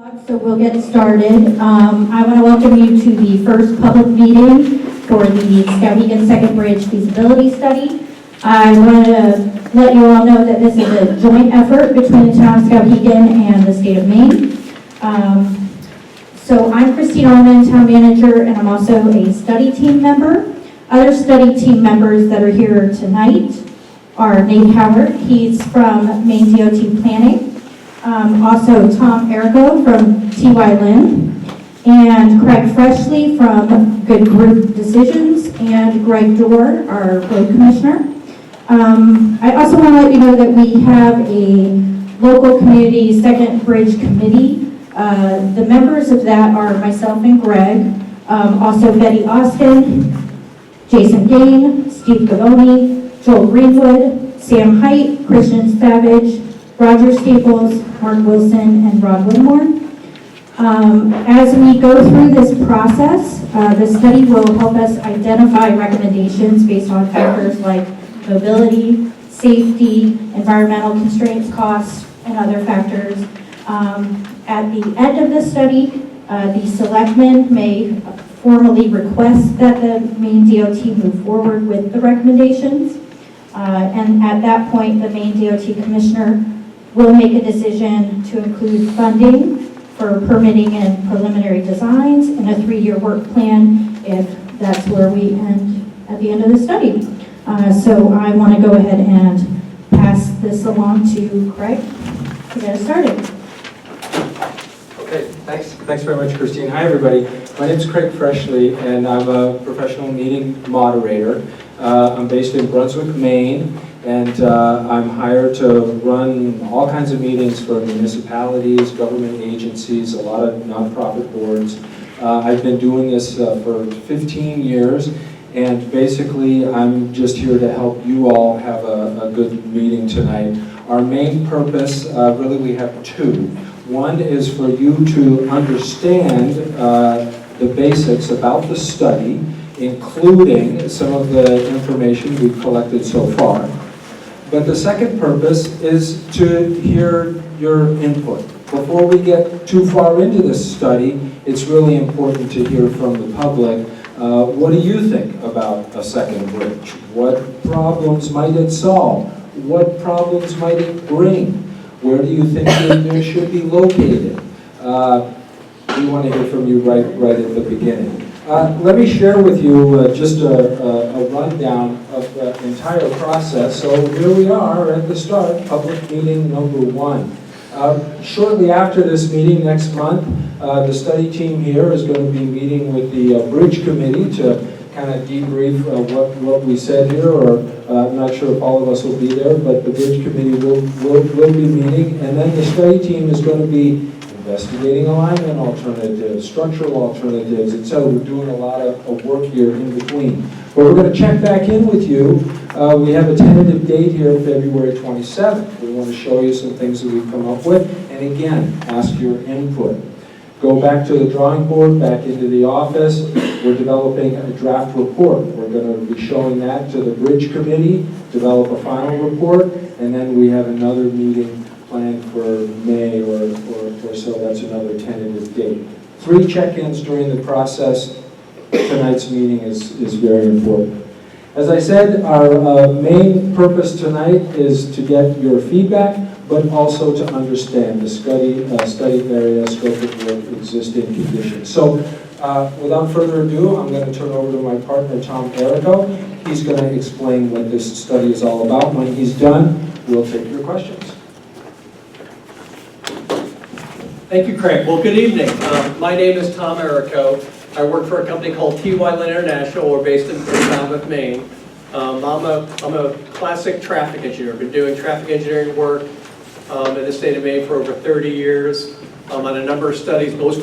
So we'll get started. I want to welcome you to the first public meeting for the Skowhegan Second Bridge feasibility study. I want to let you all know that this is a joint effort between the town of Skowhegan and the state of Maine. So I'm Christine Allman, town manager, and I'm also a study team member. Other study team members that are here tonight are Nate Howard. He's from Maine DOT Planning. Also Tom Errico from TY Lynn, and Craig Freshley from Good Group Decisions, and Greg Dorr, our road commissioner. I also want to let you know that we have a local community second bridge committee. The members of that are myself and Greg, also Betty Austin, Jason Gain, Steve Gavoni, Joel Greenwood, Sam Height, Christian Savage, Roger Staples, Mark Wilson, and Rod Whitmore. As we go through this process, the study will help us identify recommendations based on factors like mobility, safety, environmental constraints, costs, and other factors. At the end of the study, the selectmen may formally request that the Maine DOT move forward with the recommendations. And at that point, the Maine DOT commissioner will make a decision to include funding for permitting and preliminary designs and a 3-year work plan if that's where we end at the end of the study. So I want to go ahead and pass this along to Craig to get us started. Okay, thanks very much, Christine. Hi, everybody. My name is Craig Freshley, and I'm a professional meeting moderator. I'm based in Brunswick, Maine, and I'm hired to run all kinds of meetings for municipalities, government agencies, a lot of nonprofit boards. I've been doing this for 15 years, and basically I'm just here to help you all have a good meeting tonight. Our main purpose, really we have two. One is for you to understand the basics about the study, including some of the information we've collected so far. But the second purpose is to hear your input. Before we get too far into this study, it's really important to hear from the public. What do you think about a second bridge? What problems might it solve? What problems might it bring? Where do you think it should be located? We want to hear from you right at the beginning. Let me share with you just a rundown of the entire process. So here we are at the start, public meeting number 1. Shortly after this meeting next month, the study team here is going to be meeting with the Bridge Committee to kind of debrief what we said here, or I'm not sure if all of us will be there, but the Bridge Committee will be meeting, and then the study team is going to be investigating alignment alternatives, structural alternatives, etc. We're doing a lot of work here in between. But we're going to check back in with you. We have a tentative date here, February 27th. We want to show you some things that we've come up with, and again, ask your input. Go back to the drawing board, back into the office. We're developing a draft report. We're going to be showing that to the Bridge Committee, develop a final report, and then we have another meeting planned for May or so. That's another tentative date. 3 check-ins during the process. Tonight's meeting is very important. As I said, our main purpose tonight is to get your feedback, but also to understand the study area, scope of work, existing conditions. So without further ado, I'm going to turn over to my partner, Tom Errico. He's going to explain what this study is all about. When he's done, we'll take your questions. Thank you, Craig. Well, good evening. My name is Tom Errico. I work for a company called TY Lynn International. We're based in Falmouth, Maine. I'm a classic traffic engineer. I've been doing traffic engineering work in the state of Maine for over 30 years on a number of studies, both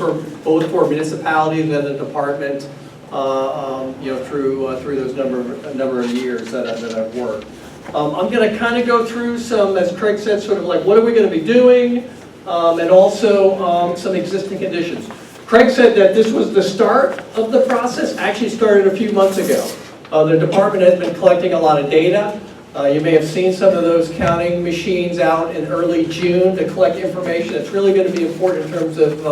for municipalities and the department, through those number of years that I've worked. I'm going to kind of go through some, as Craig said, sort of like what are we going to be doing, and also some existing conditions. Craig said that this was the start of the process. Actually started a few months ago. The department has been collecting a lot of data. You may have seen some of those counting machines out in early June to collect information. It's really going to be important in terms of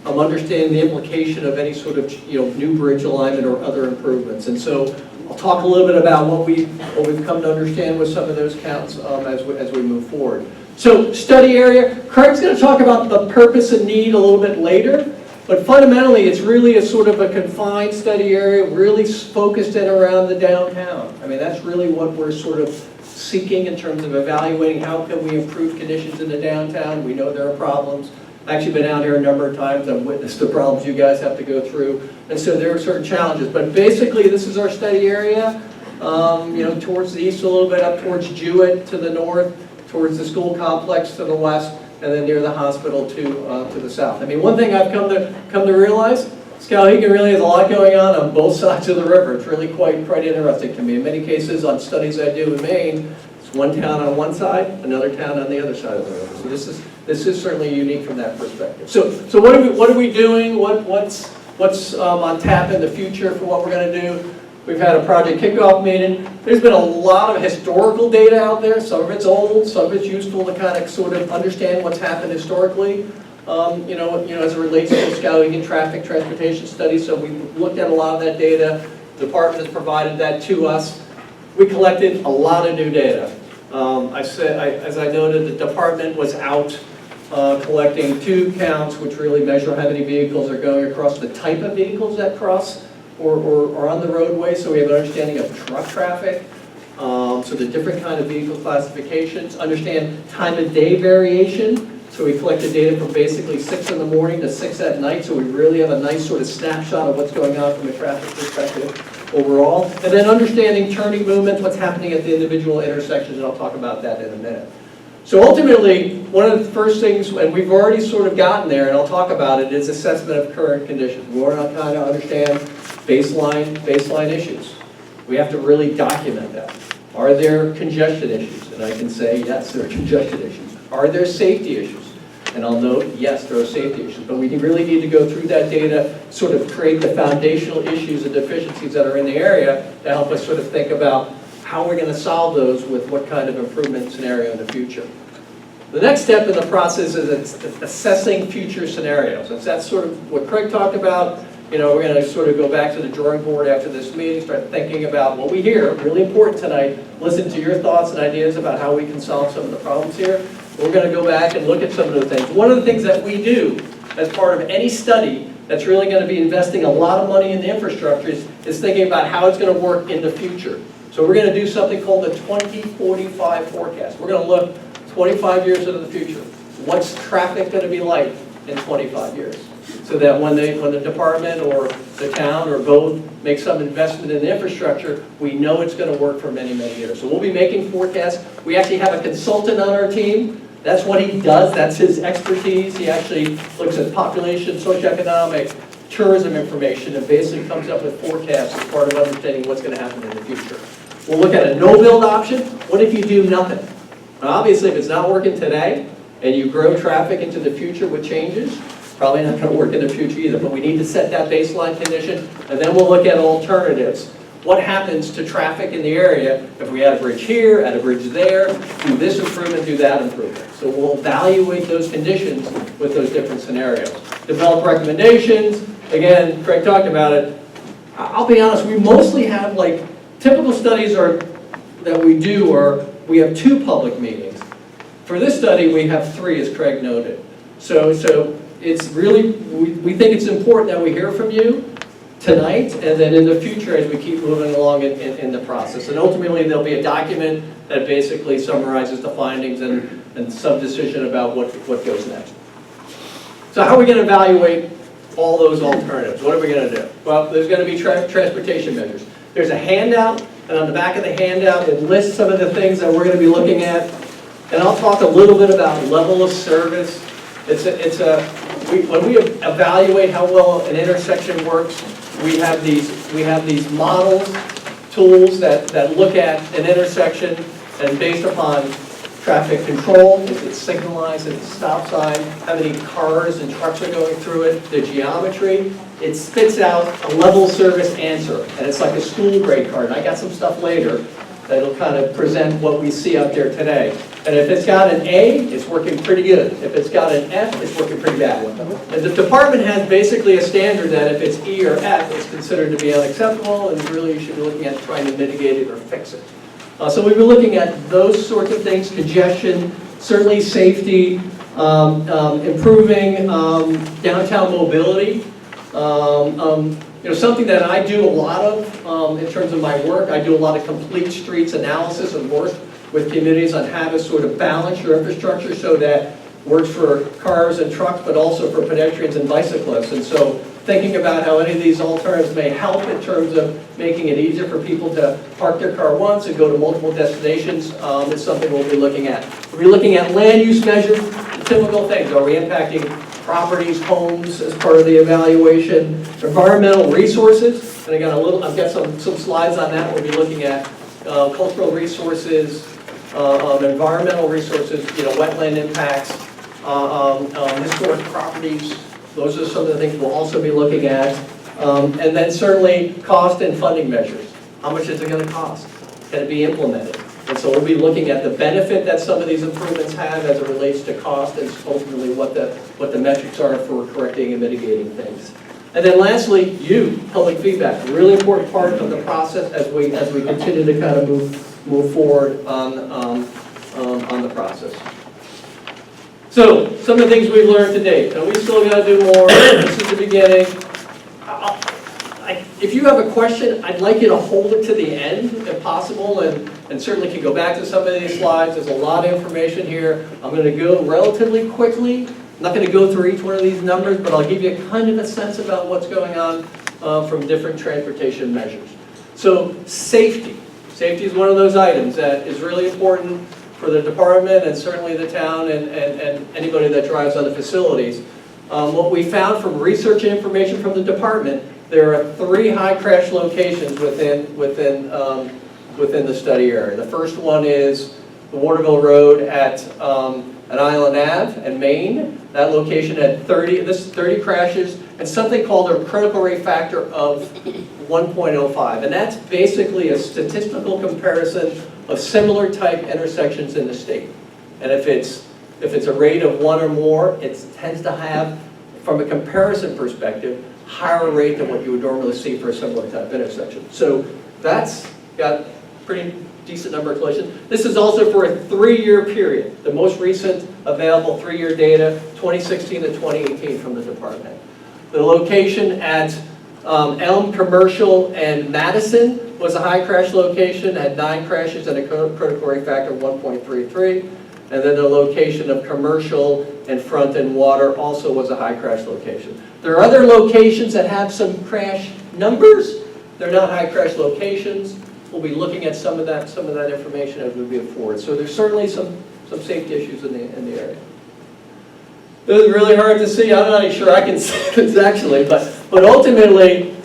understanding the implication of any sort of new bridge alignment or other improvements. And so I'll talk a little bit about what we've come to understand with some of those counts as we move forward. So study area, Craig's going to talk about the purpose and need a little bit later, but fundamentally it's really a sort of a confined study area, really focused in around the downtown. I mean, that's really what we're sort of seeking in terms of evaluating how can we improve conditions in the downtown. We know there are problems. I've actually been out here a number of times. I've witnessed the problems you guys have to go through. And so there are certain challenges. But basically, this is our study area, towards the east a little bit, up towards Jewett to the north, towards the school complex to the west, and then near the hospital to the south. I mean, one thing I've come to realize, Skowhegan really has a lot going on both sides of the river. It's really quite interesting to me. In many cases, on studies I do in Maine, it's one town on one side, another town on the other side of the river. So this is certainly unique from that perspective. So what are we doing? What's on tap in the future for what we're going to do? We've had a project kickoff meeting. There's been a lot of historical data out there. Some of it's old, some of it's useful to kind of sort of understand what's happened historically. As it relates to Skowhegan traffic transportation studies. So we looked at a lot of that data. The department has provided that to us. We collected a lot of new data. As I noted, the department was out collecting 2 counts, which really measure how many vehicles are going across, the type of vehicles that cross or on the roadway. So we have an understanding of truck traffic. So the different kind of vehicle classifications. Understand time of day variation. So we collected data from basically 6 in the morning to 6 at night. So we really have a nice sort of snapshot of what's going on from a traffic perspective overall. And then understanding turning movements, what's happening at the individual intersections, and I'll talk about that in a minute. So ultimately, one of the first things, and we've already sort of gotten there, and I'll talk about it, is assessment of current conditions. We want to kind of understand baseline issues. We have to really document that. Are there congestion issues? And I can say, yes, there are congestion issues. Are there safety issues? And I'll note, yes, there are safety issues, but we really need to go through that data, sort of create the foundational issues and deficiencies that are in the area to help us sort of think about how we're going to solve those with what kind of improvement scenario in the future. The next step in the process is assessing future scenarios. And that's sort of what Craig talked about. We're going to sort of go back to the drawing board after this meeting, start thinking about what we hear, really important tonight, listen to your thoughts and ideas about how we can solve some of the problems here. We're going to go back and look at some of the things. One of the things that we do as part of any study that's really going to be investing a lot of money in the infrastructure is thinking about how it's going to work in the future. So we're going to do something called the 2045 forecast. We're going to look 25 years into the future. What's traffic going to be like in 25 years? So that when the department or the town or both make some investment in the infrastructure, we know it's going to work for many, many years. So we'll be making forecasts. We actually have a consultant on our team. That's what he does. That's his expertise. He actually looks at population, socioeconomic, tourism information, and basically comes up with forecasts as part of understanding what's going to happen in the future. We'll look at a no-build option. What if you do nothing? Now, obviously, if it's not working today and you grow traffic into the future with changes, probably not going to work in the future either, but we need to set that baseline condition, and then we'll look at alternatives. What happens to traffic in the area if we add a bridge here, add a bridge there, do this improvement, do that improvement? So we'll evaluate those conditions with those different scenarios. Develop recommendations. Again, Craig talked about it. I'll be honest, we mostly have typical studies that we do are, we have 2 public meetings. For this study, we have 3, as Craig noted. So it's really, we think it's important that we hear from you tonight and then in the future as we keep moving along in the process. And ultimately, there'll be a document that basically summarizes the findings and some decision about what goes next. So how are we going to evaluate all those alternatives? What are we going to do? Well, there's going to be transportation measures. There's a handout, and on the back of the handout, it lists some of the things that we're going to be looking at. And I'll talk a little bit about level of service. When we evaluate how well an intersection works, we have these models, tools that look at an intersection, and based upon traffic control, if it's signalized, if it's a stop sign, how many cars and trucks are going through it, the geometry, it spits out a level service answer. And it's like a school grade card. And I got some stuff later that'll kind of present what we see out there today. And if it's got an A, it's working pretty good. If it's got an F, it's working pretty bad. And the department has basically a standard that if it's E or F, it's considered to be unacceptable, and really you should be looking at trying to mitigate it or fix it. So we've been looking at those sorts of things, congestion, certainly safety, improving downtown mobility. Something that I do a lot of in terms of my work, I do a lot of complete streets analysis and work with communities on how to sort of balance your infrastructure so that works for cars and trucks, but also for pedestrians and bicyclists. And so thinking about how any of these alternatives may help in terms of making it easier for people to park their car once and go to multiple destinations is something we'll be looking at. We'll be looking at land use measures, the typical things. Are we impacting properties, homes as part of the evaluation? Environmental resources, and again, I've got some slides on that. We'll be looking at cultural resources, environmental resources, wetland impacts, historic properties. Those are some of the things we'll also be looking at. And then certainly cost and funding measures. How much is it going to cost? Can it be implemented? And so we'll be looking at the benefit that some of these improvements have as it relates to cost and ultimately what the metrics are for correcting and mitigating things. And then lastly, public feedback, a really important part of the process as we continue to kind of move forward on the process. So, some of the things we've learned to date. Now, we still got to do more. This is the beginning. If you have a question, I'd like you to hold it to the end, if possible, and certainly can go back to some of these slides. There's a lot of information here. I'm going to go relatively quickly. I'm not going to go through each one of these numbers, but I'll give you kind of a sense about what's going on from different transportation measures. So, safety. Safety is one of those items that is really important for the department and certainly the town and anybody that drives on the facilities. What we found from research and information from the department, there are 3 high crash locations within the study area. The first one is the Waterville Road at Island Ave in Maine. That location had 30 crashes and something called a critical rate factor of 1.05. And that's basically a statistical comparison of similar type intersections in the state. And if it's a rate of 1 or more, it tends to have, from a comparison perspective, higher rate than what you would normally see for a similar type intersection. So that's got pretty decent number of collisions. This is also for a 3-year period. The most recent available 3-year data, 2016 to 2018 from the department. The location at Elm Commercial and Madison was a high crash location, had 9 crashes and a critical rate factor of 1.33. And then the location of Commercial and Front and Water also was a high crash location. There are other locations that have some crash numbers. They're not high crash locations. We'll be looking at some of that information as we move forward. So there's certainly some safety issues in the area. This is really hard to see. I'm not even sure I can see this actually, but ultimately,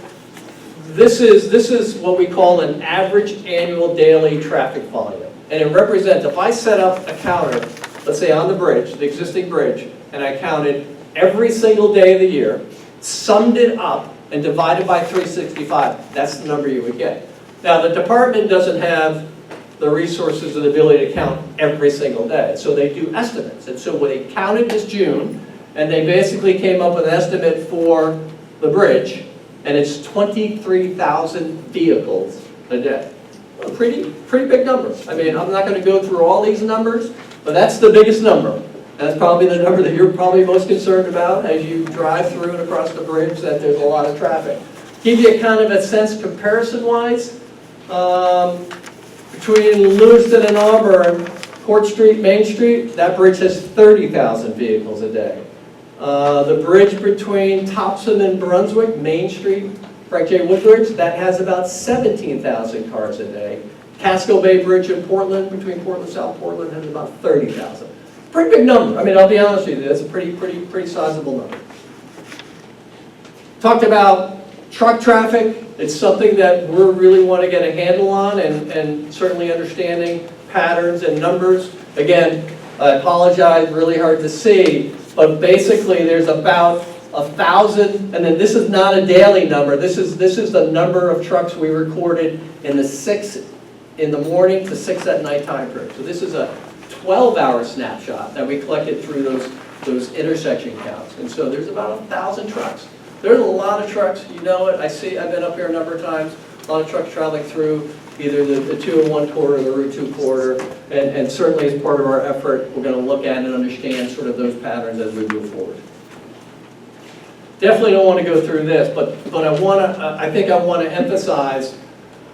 this is what we call an average annual daily traffic volume. And it represents, if I set up a counter, let's say on the bridge, the existing bridge, and I counted every single day of the year, summed it up, and divided by 365, that's the number you would get. Now, the department doesn't have the resources or the ability to count every single day, so they do estimates. And so when they counted this June, and they basically came up with an estimate for the bridge, and it's 23,000 vehicles a day. A pretty big number. I mean, I'm not going to go through all these numbers, but that's the biggest number. That's probably the number that you're probably most concerned about as you drive through and across the bridge, that there's a lot of traffic. Give you kind of a sense comparison-wise, between Lewiston and Auburn, Court Street, Main Street, that bridge has 30,000 vehicles a day. The bridge between Topsom and Brunswick, Main Street, Frank J. Woodbridge, that has about 17,000 cars a day. Casco Bay Bridge in Portland, between Portland and South Portland, has about 30,000. Pretty big number. I mean, I'll be honest with you, that's a pretty sizable number. Talked about truck traffic. It's something that we really want to get a handle on, and certainly understanding patterns and numbers. Again, I apologize, really hard to see, but basically there's about 1,000, and then this is not a daily number. This is the number of trucks we recorded in the 6 in the morning to 6 at night time period. So this is a 12-hour snapshot that we collected through those intersection counts. And so there's about 1,000 trucks. There's a lot of trucks, you know it. I've been up here a number of times, a lot of trucks traveling through either the 201 corridor or the Route 2 corridor. And certainly as part of our effort, we're going to look at and understand sort of those patterns as we move forward. Definitely don't want to go through this, but I think I want to emphasize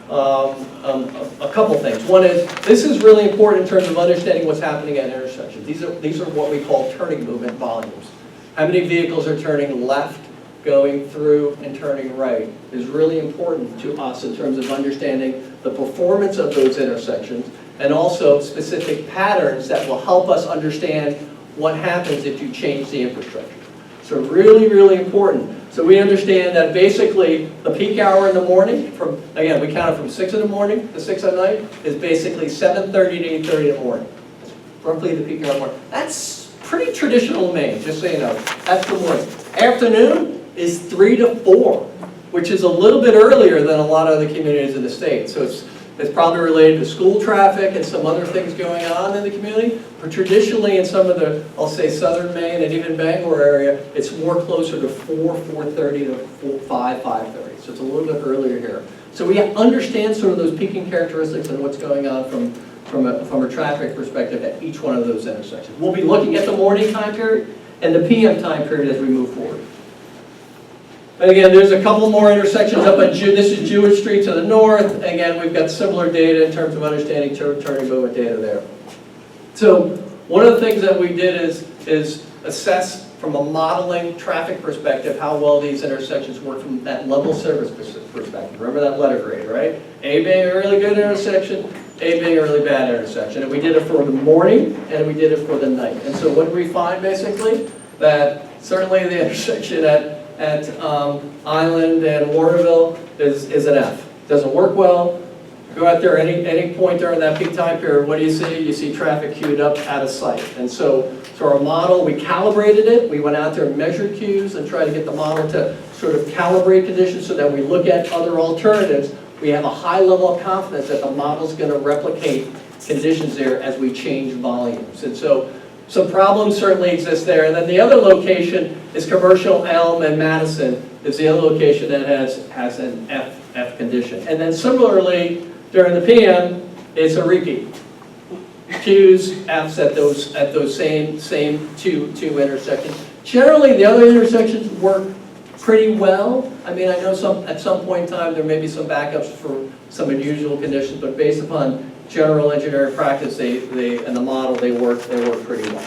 a couple things. One is, this is really important in terms of understanding what's happening at intersections. These are what we call turning movement volumes. How many vehicles are turning left, going through, and turning right is really important to us in terms of understanding the performance of those intersections, and also specific patterns that will help us understand what happens if you change the infrastructure. So really, really important. So we understand that basically the peak hour in the morning, again, we count it from 6 in the morning to 6 at night, is basically 7:30 to 8:30 in the morning. That's roughly the peak hour in the morning. That's pretty traditional in Maine, just so you know. That's the morning. Afternoon is 3 to 4, which is a little bit earlier than a lot of other communities in the state. So it's probably related to school traffic and some other things going on in the community. But traditionally in some of the, I'll say southern Maine and even Bangor area, it's more closer to 4:30 to 5:30. So it's a little bit earlier here. So we understand sort of those peaking characteristics and what's going on from a traffic perspective at each one of those intersections. We'll be looking at the morning time period and the PM time period as we move forward. And again, there's a couple more intersections up on this is Jewett Street to the north. Again, we've got similar data in terms of understanding turning movement data there. So one of the things that we did is assess from a modeling traffic perspective how well these intersections work from that level service perspective. Remember that letter grade, right? A being a really good intersection, A being a really bad intersection. And we did it for the morning and we did it for the night. And so what did we find basically? That certainly the intersection at Island and Waterville is an F. Doesn't work well. Go out there any point during that peak time period, what do you see? You see traffic queued up out of sight. And so our model, we calibrated it. We went out there and measured queues and tried to get the model to sort of calibrate conditions so that we look at other alternatives. We have a high level of confidence that the model's going to replicate conditions there as we change volumes. And so some problems certainly exist there. And then the other location is Commercial, Elm, and Madison is the other location that has an F condition. And then similarly, during the PM, it's a repeat. Q's, F's at those same two intersections. Generally, the other intersections work pretty well. I mean, I know at some point in time there may be some backups for some unusual conditions, but based upon general engineering practice, and the model, they work pretty well.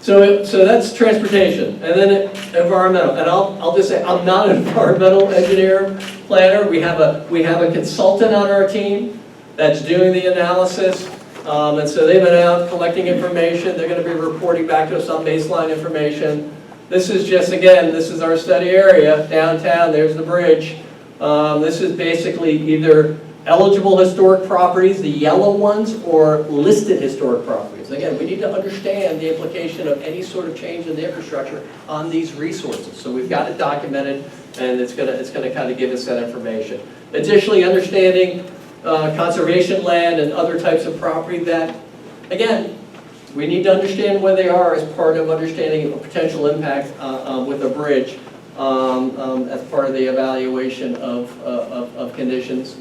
So that's transportation, and then environmental. And I'll just say I'm not an environmental engineer planner. We have a consultant on our team that's doing the analysis, and so they've been out collecting information. They're going to be reporting back to us on baseline information. This is just, again, this is our study area downtown. There's the bridge. This is basically either eligible historic properties, the yellow ones, or listed historic properties. Again, we need to understand the implication of any sort of change in the infrastructure on these resources. So we've got it documented, and it's going to kind of give us that information. Additionally, understanding conservation land and other types of property that, again, we need to understand where they are as part of understanding a potential impact with a bridge as part of the evaluation of conditions.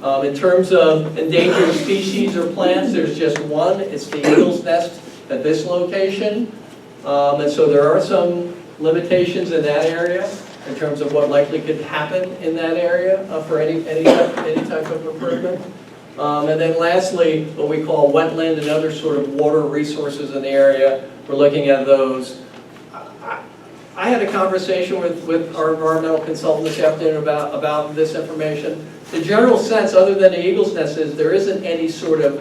In terms of endangered species or plants, there's just one. It's the eagle's nest at this location. And so there are some limitations in that area in terms of what likely could happen in that area for any type of improvement. And then lastly, what we call wetland and other sort of water resources in the area. We're looking at those. I had a conversation with our environmental consultant this afternoon about this information. The general sense, other than the eagle's nest, is there isn't any sort of,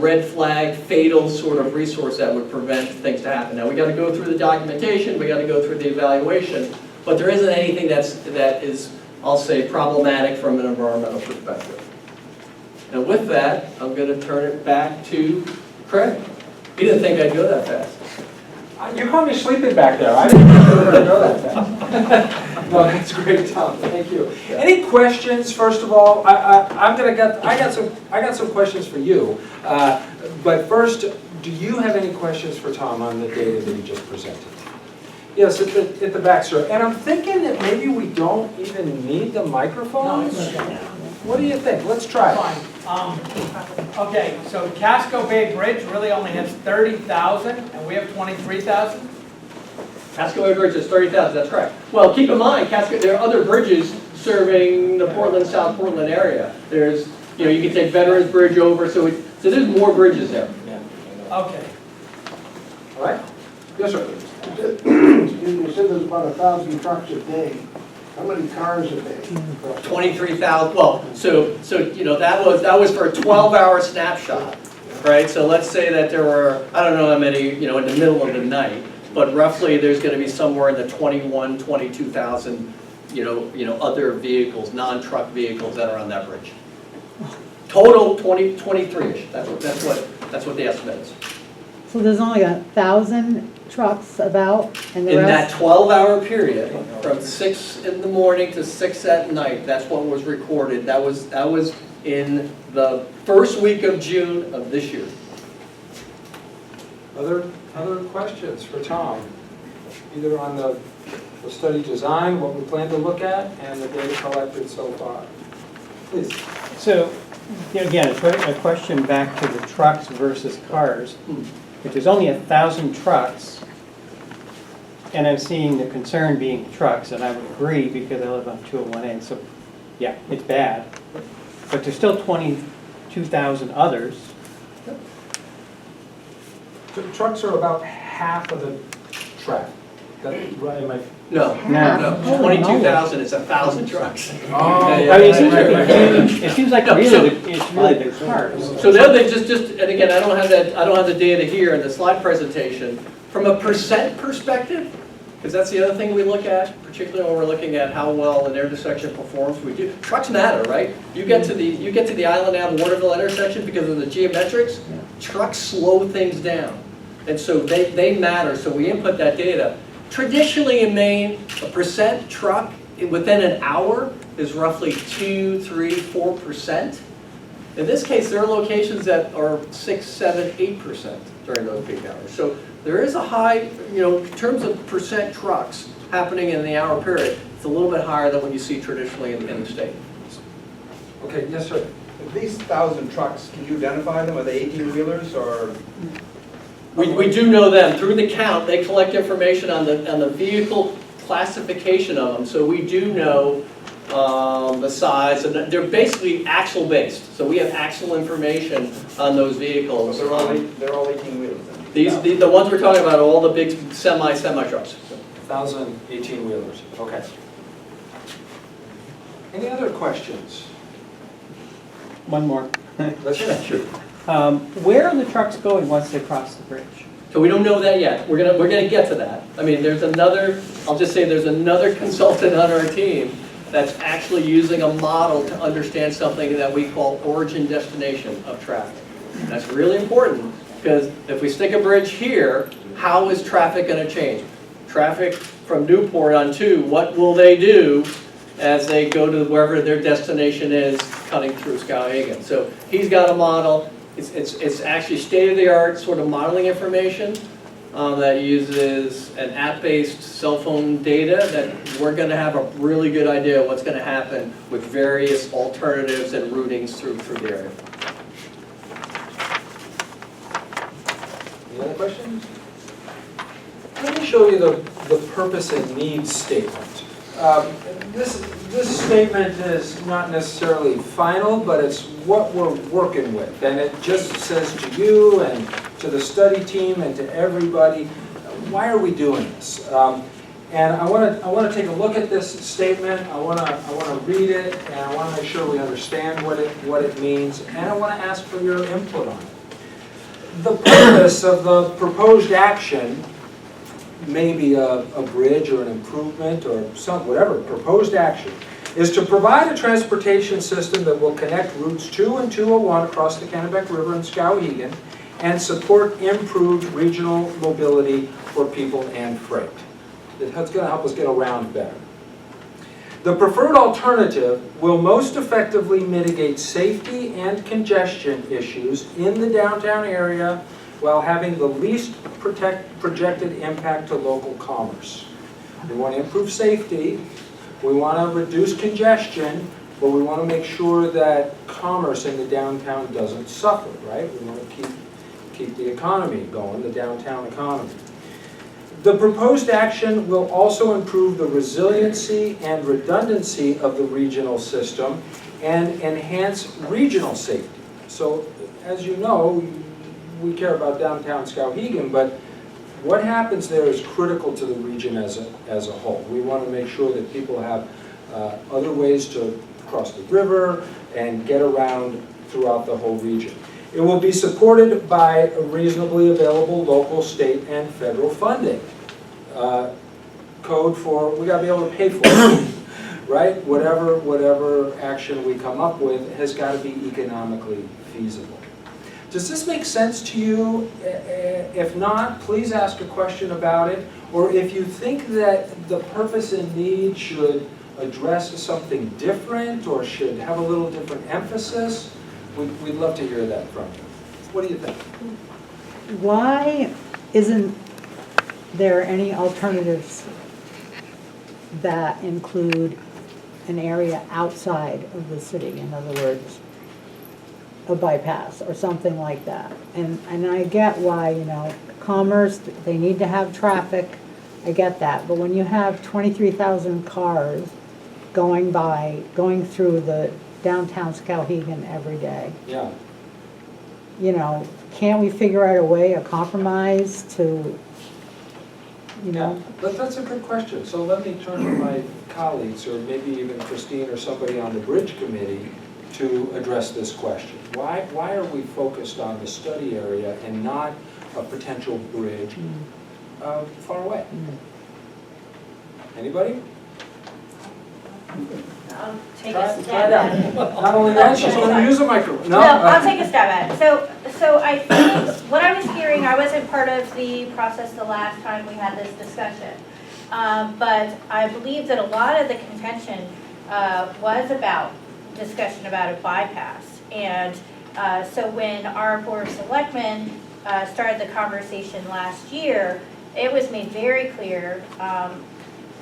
red flag, fatal sort of resource that would prevent things to happen. Now, we got to go through the documentation, we got to go through the evaluation, but there isn't anything that is, I'll say, problematic from an environmental perspective. And with that, I'm going to turn it back to Craig. He didn't think I'd go that fast. You caught me sleeping back there. I didn't think you were going to go that fast. No, that's great, Tom. Thank you. Any questions? First of all, I got some questions for you. But first, do you have any questions for Tom on the data that he just presented? Yes, at the back, sir. And I'm thinking that maybe we don't even need the microphones. What do you think? Let's try it. Fine. Okay, so Casco Bay Bridge really only has 30,000, and we have 23,000? Casco Bay Bridge is 30,000, that's correct. Well, keep in mind, there are other bridges serving the Portland, South Portland area. There's, you can take Veterans Bridge over, so there's more bridges there. Okay. All right? Yes, sir. Excuse me, you said there's about 1,000 trucks a day. How many cars a day? 23,000, well, so that was for a 12-hour snapshot, right? So let's say that there were, I don't know how many, in the middle of the night, but roughly there's going to be somewhere in the 22,000, other vehicles, non-truck vehicles that are on that bridge. Total 23-ish. That's what the estimate is. So there's only 1,000 trucks about, and the In that rest? 12-hour period, from 6 in the morning to 6 at night, that's what was recorded. That was in the first week of June of this year. Other questions for Tom? Either on the study design, what we plan to look at, and the data collected so far. Please. So, again, a question back to the trucks versus cars. If there's only 1,000 trucks, and I'm seeing the concern being trucks, and I would agree because I live on 201A, so yeah, it's bad. But there's still 22,000 others. So the trucks are about half of the traffic. Right, am I? No, Holy 22,000 is 1,000 trucks. Oh, I mean, it seems like it's really the cars. So the other thing, just and again, I don't have the data here in the slide presentation. From a percent perspective, because that's the other thing we look at, particularly when we're looking at how well an intersection performs. We do trucks matter, right? You get to the Island Ave Waterville intersection because of the geometrics. Trucks slow things down, and so they matter. So we input that data. Traditionally in Maine, a percent truck within an hour is roughly 2, 3, 4%. In this case, there are locations that are 6, 7, 8% during those peak hours. So there is a high, in terms of percent trucks happening in the hour period, it's a little bit higher than what you see traditionally in the state. Okay, yes, sir. These 1,000 trucks, can you identify them? Are they 18-wheelers or? We do know them. Through the count, they collect information on the vehicle classification of them. So we do know the size, and they're basically axle based. So we have axle information on those vehicles. They're all 18-wheelers then? The ones we're talking about are all the big semi trucks. 1,000 18-wheelers. Okay. Any other questions? One more. Let's sure. Where are the trucks going once they cross the bridge? So we don't know that yet. We're gonna get to that. I mean, I'll just say there's another consultant on our team that's actually using a model to understand something that we call origin destination of traffic. And that's really important because if we stick a bridge here, how is traffic gonna change? Traffic from Newport on 2, what will they do as they go to wherever their destination is cutting through Skowhegan? So he's got a model. It's actually state-of-the-art sort of modeling information that uses an app-based cell phone data that we're going to have a really good idea of what's going to happen with various alternatives and routings through the area. Any other questions? Let me show you the purpose and needs statement. This statement is not necessarily final, but it's what we're working with. And it just says to you and to the study team and to everybody, why are we doing this? And I want to take a look at this statement. I want to read it, and I want to make sure we understand what it means, and I want to ask for your input on it. The purpose of the proposed action, maybe a bridge or an improvement or whatever, proposed action, is to provide a transportation system that will connect routes 2 and 201 across the Kennebec River in Skowhegan and support improved regional mobility for people and freight. It's going to help us get around better. The preferred alternative will most effectively mitigate safety and congestion issues in the downtown area while having the least projected impact to local commerce. We want to improve safety, we want to reduce congestion, but we want to make sure that commerce in the downtown doesn't suffer, right? We want to keep the economy going, the downtown economy. The proposed action will also improve the resiliency and redundancy of the regional system and enhance regional safety. So, as you know, we care about downtown Skowhegan, but what happens there is critical to the region as a whole. We want to make sure that people have other ways to cross the river and get around throughout the whole region. It will be supported by reasonably available local, state, and federal funding. Code for, we gotta be able to pay for it, right? Whatever action we come up with has got to be economically feasible. Does this make sense to you? If not, please ask a question about it. Or if you think that the purpose and need should address something different or should have a little different emphasis, we'd love to hear that from you. What do you think? Why isn't there any alternatives that include an area outside of the city? In other words, a bypass or something like that. And I get why, you know, commerce, they need to have traffic, I get that. But when you have 23,000 cars going through the downtown Skowhegan every day, Yeah. you know, can't we figure out a way, a compromise to, you know? But that's a good question. So let me turn to my colleagues, or maybe even Christine or somebody on the bridge committee, to address this question. Why are we focused on the study area and not a potential bridge far away? Anybody? I'll take Try a it stab at it. Not only that, she's going to use a microphone. No, I'll take a stab at it. So I think what I was hearing, I wasn't part of the process the last time we had this discussion. But I believe that a lot of the contention was about discussion about a bypass. And so when our Board of Selectmen started the conversation last year, it was made very clear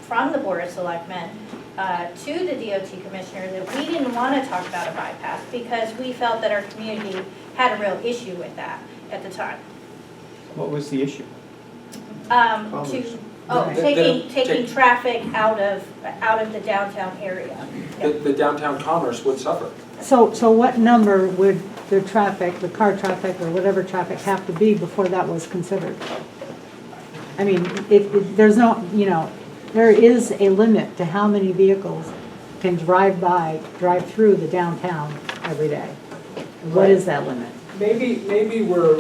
from the Board of Selectmen to the DOT commissioner that we didn't want to talk about a bypass because we felt that our community had a real issue with that at the time. What was the issue? Take- Taking traffic out of the downtown area. The downtown commerce would suffer. So what number would the traffic, the car traffic or whatever traffic have to be before that was considered? I mean, there's no, you know, there is a limit to how many vehicles can drive through the downtown every day. What is that limit? Maybe we're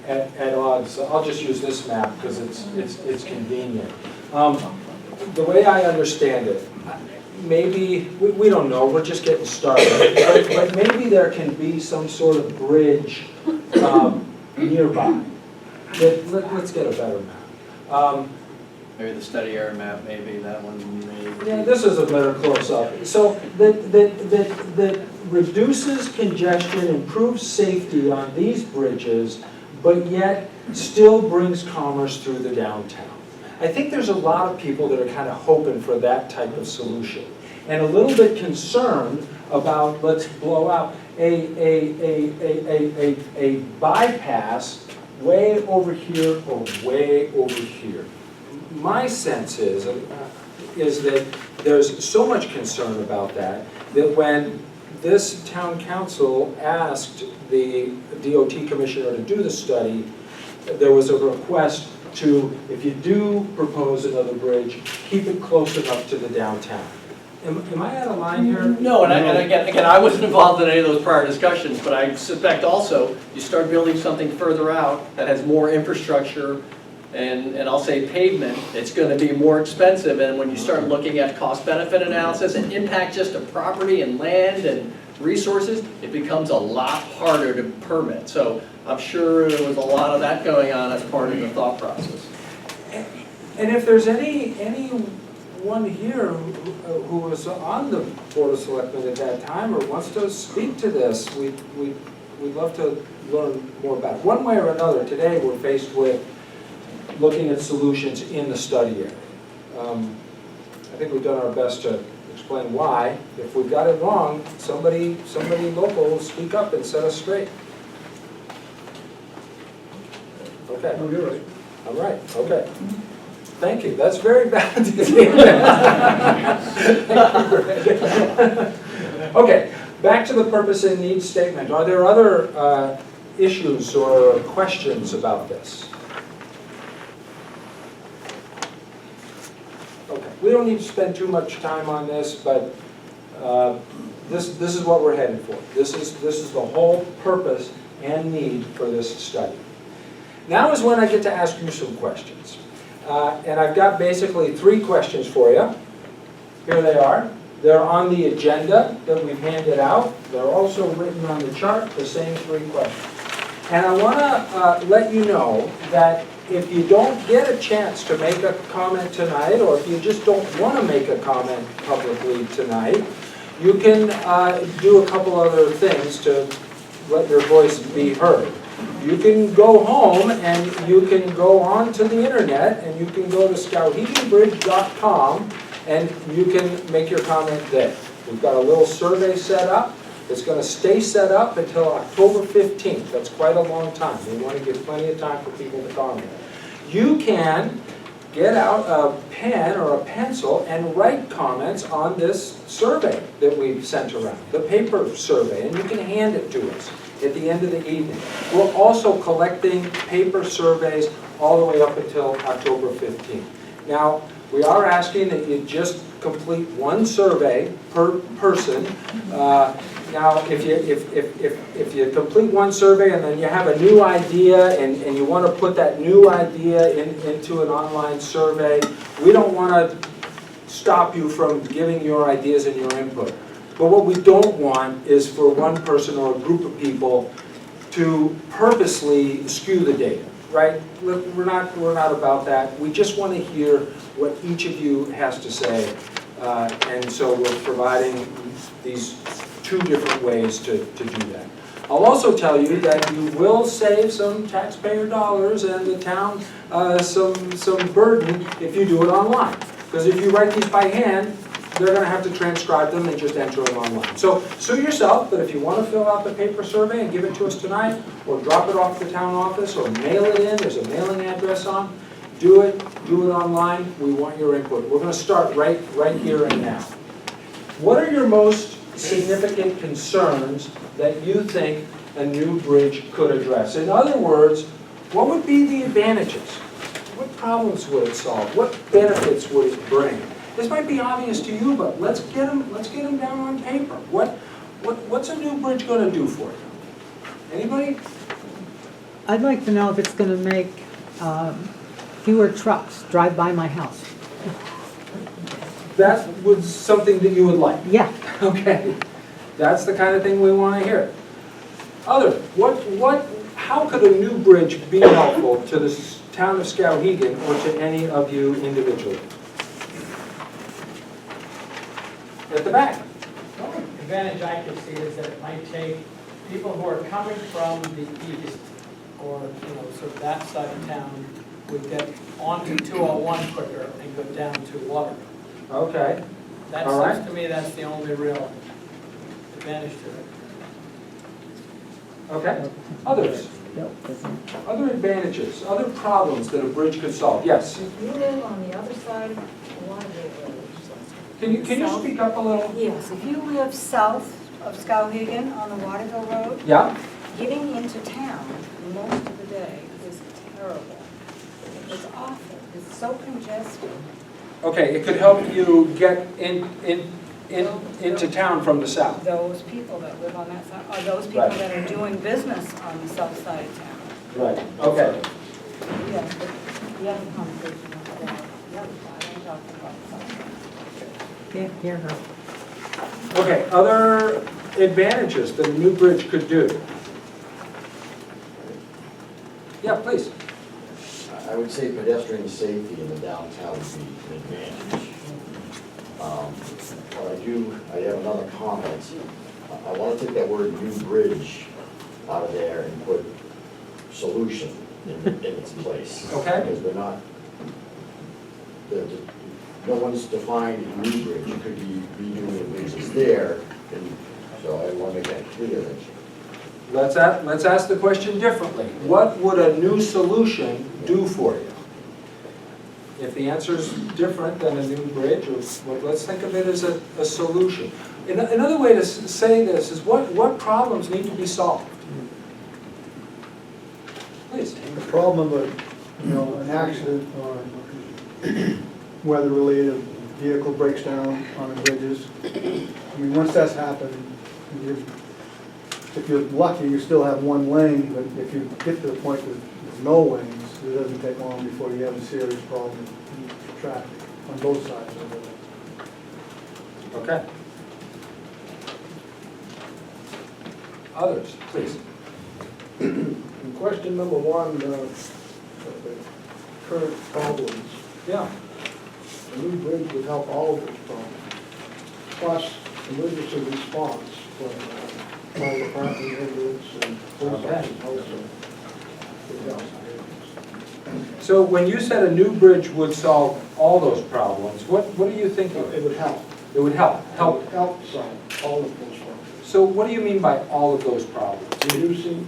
at odds. I'll just use this map because it's convenient. The way I understand it, maybe we don't know. We're just getting started. But maybe there can be some sort of bridge nearby. Let's get a better map. Maybe the study area map, maybe that one. Maybe. Yeah, this is a better close-up. So that reduces congestion, improves safety on these bridges, but yet still brings commerce through the downtown. I think there's a lot of people that are kind of hoping for that type of solution, and a little bit concerned about, let's blow out a bypass way over here or way over here. My sense is that there's so much concern about that when this town council asked the DOT commissioner to do the study, there was a request to, if you do propose another bridge, keep it close enough to the downtown. Am I out of line here? No, and again, I wasn't involved in any of those prior discussions, but I suspect also, you start building something further out that has more infrastructure and I'll say pavement, it's going to be more expensive, and when you start looking at cost-benefit analysis and impact just to property and land and resources, it becomes a lot harder to permit. So I'm sure there was a lot of that going on as part of the thought process. And if there's any one here who was on the Board of Selectmen at that time or wants to speak to this, we'd love to learn more about it. One way or another, today we're faced with looking at solutions in the study area. I think we've done our best to explain why. If we've got it wrong, somebody local will speak up and set us straight. Okay. Oh, you're right. All right, okay. Thank you, that's very validating. Okay, back to the purpose and needs statement. Are there other issues or questions about this? Okay, we don't need to spend too much time on this, but this is what we're headed for. This is the whole purpose and need for this study. Now is when I get to ask you some questions. And I've got basically 3 questions for you. Here they are. They're on the agenda that we've handed out. They're also written on the chart, the same 3 questions. And I want to let you know that if you don't get a chance to make a comment tonight, or if you just don't want to make a comment publicly tonight, you can do a couple other things to let your voice be heard. You can go home and you can go onto the internet and you can go to skowheganbridge.com and you can make your comment there. We've got a little survey set up. It's going to stay set up until October 15th. That's quite a long time. We want to give plenty of time for people to comment. You can get out a pen or a pencil and write comments on this survey that we've sent around, the paper survey, and you can hand it to us at the end of the evening. We're also collecting paper surveys all the way up until October 15th. Now, we are asking that you just complete 1 survey per person. Now, if you complete 1 survey and then you have a new idea and you want to put that new idea into an online survey, we don't want to stop you from giving your ideas and your input. But what we don't want is for one person or a group of people to purposely skew the data, right? We're not about that. We just want to hear what each of you has to say. And so we're providing these 2 different ways to do that. I'll also tell you that you will save some taxpayer dollars and the town some burden if you do it online. Because if you write these by hand, they're going to have to transcribe them and just enter them online. So sue yourself, but if you want to fill out the paper survey and give it to us tonight, or drop it off to the town office, or mail it in, there's a mailing address on, do it online. We want your input. We're going to start right here and now. What are your most significant concerns that you think a new bridge could address? In other words, what would be the advantages? What problems would it solve? What benefits would it bring? This might be obvious to you, but let's get them down on paper. What's a new bridge going to do for you? Anybody? I'd like to know if it's going to make fewer trucks drive by my house. That was something that you would like. Yeah. Okay. That's the kind of thing we want to hear. Other, how could a new bridge be helpful to the town of Skowhegan or to any of you individually? At the back. The only advantage I could see is that it might take people who are coming from the east, or, sort of that side of town, would get onto 201 quicker and go down to Waterville. Okay. That All right. seems to me that's the only real advantage to it. Okay. Others? Other advantages, other problems that a bridge could solve? Yes. If you live on the other side of Waterville Road. Can you speak up a little? Yes, if you live south of Skowhegan on the Waterville Road, Yeah? getting into town most of the day is terrible. It's awful. It's so congested. Okay, it could help you get into town from the south. Those people that live on that side, are those people Right. that are doing business on the south side of town. Right. Okay. Yes, but the other conversation was about the other side. I'm talking about the south side. Can't hear her. Okay, other advantages that a new bridge could do? Yeah, please. I would say pedestrian safety in the downtown would be an advantage. But I have another comment. I want to take that word "new bridge" out of there and put "solution" in its place. Okay. Because we're not, no one's defined a new bridge. It could be redoing the bridges there, and so I want to make that clear. Let's ask the question differently. What would a new solution do for you? If the answer is different than a new bridge, or let's think of it as a solution. Another way to say this is what problems need to be solved? Please. The problem of an accident or weather-related vehicle breaks down on the bridges. I mean, once that's happened, if you're lucky, you still have one lane, but if you get to the point that there's no lanes, it doesn't take long before you have a serious problem with traffic on both sides of the road. Okay. Others, please. In question number one, the current problems, Yeah. a new bridge would help all of those problems. Plus, emergency response from fire department, ambulance, and police officers also. would help. So when you said a new bridge would solve all those problems, what do you think It would help. it would help? Help solve all of those problems. So what do you mean by all of those problems? Reducing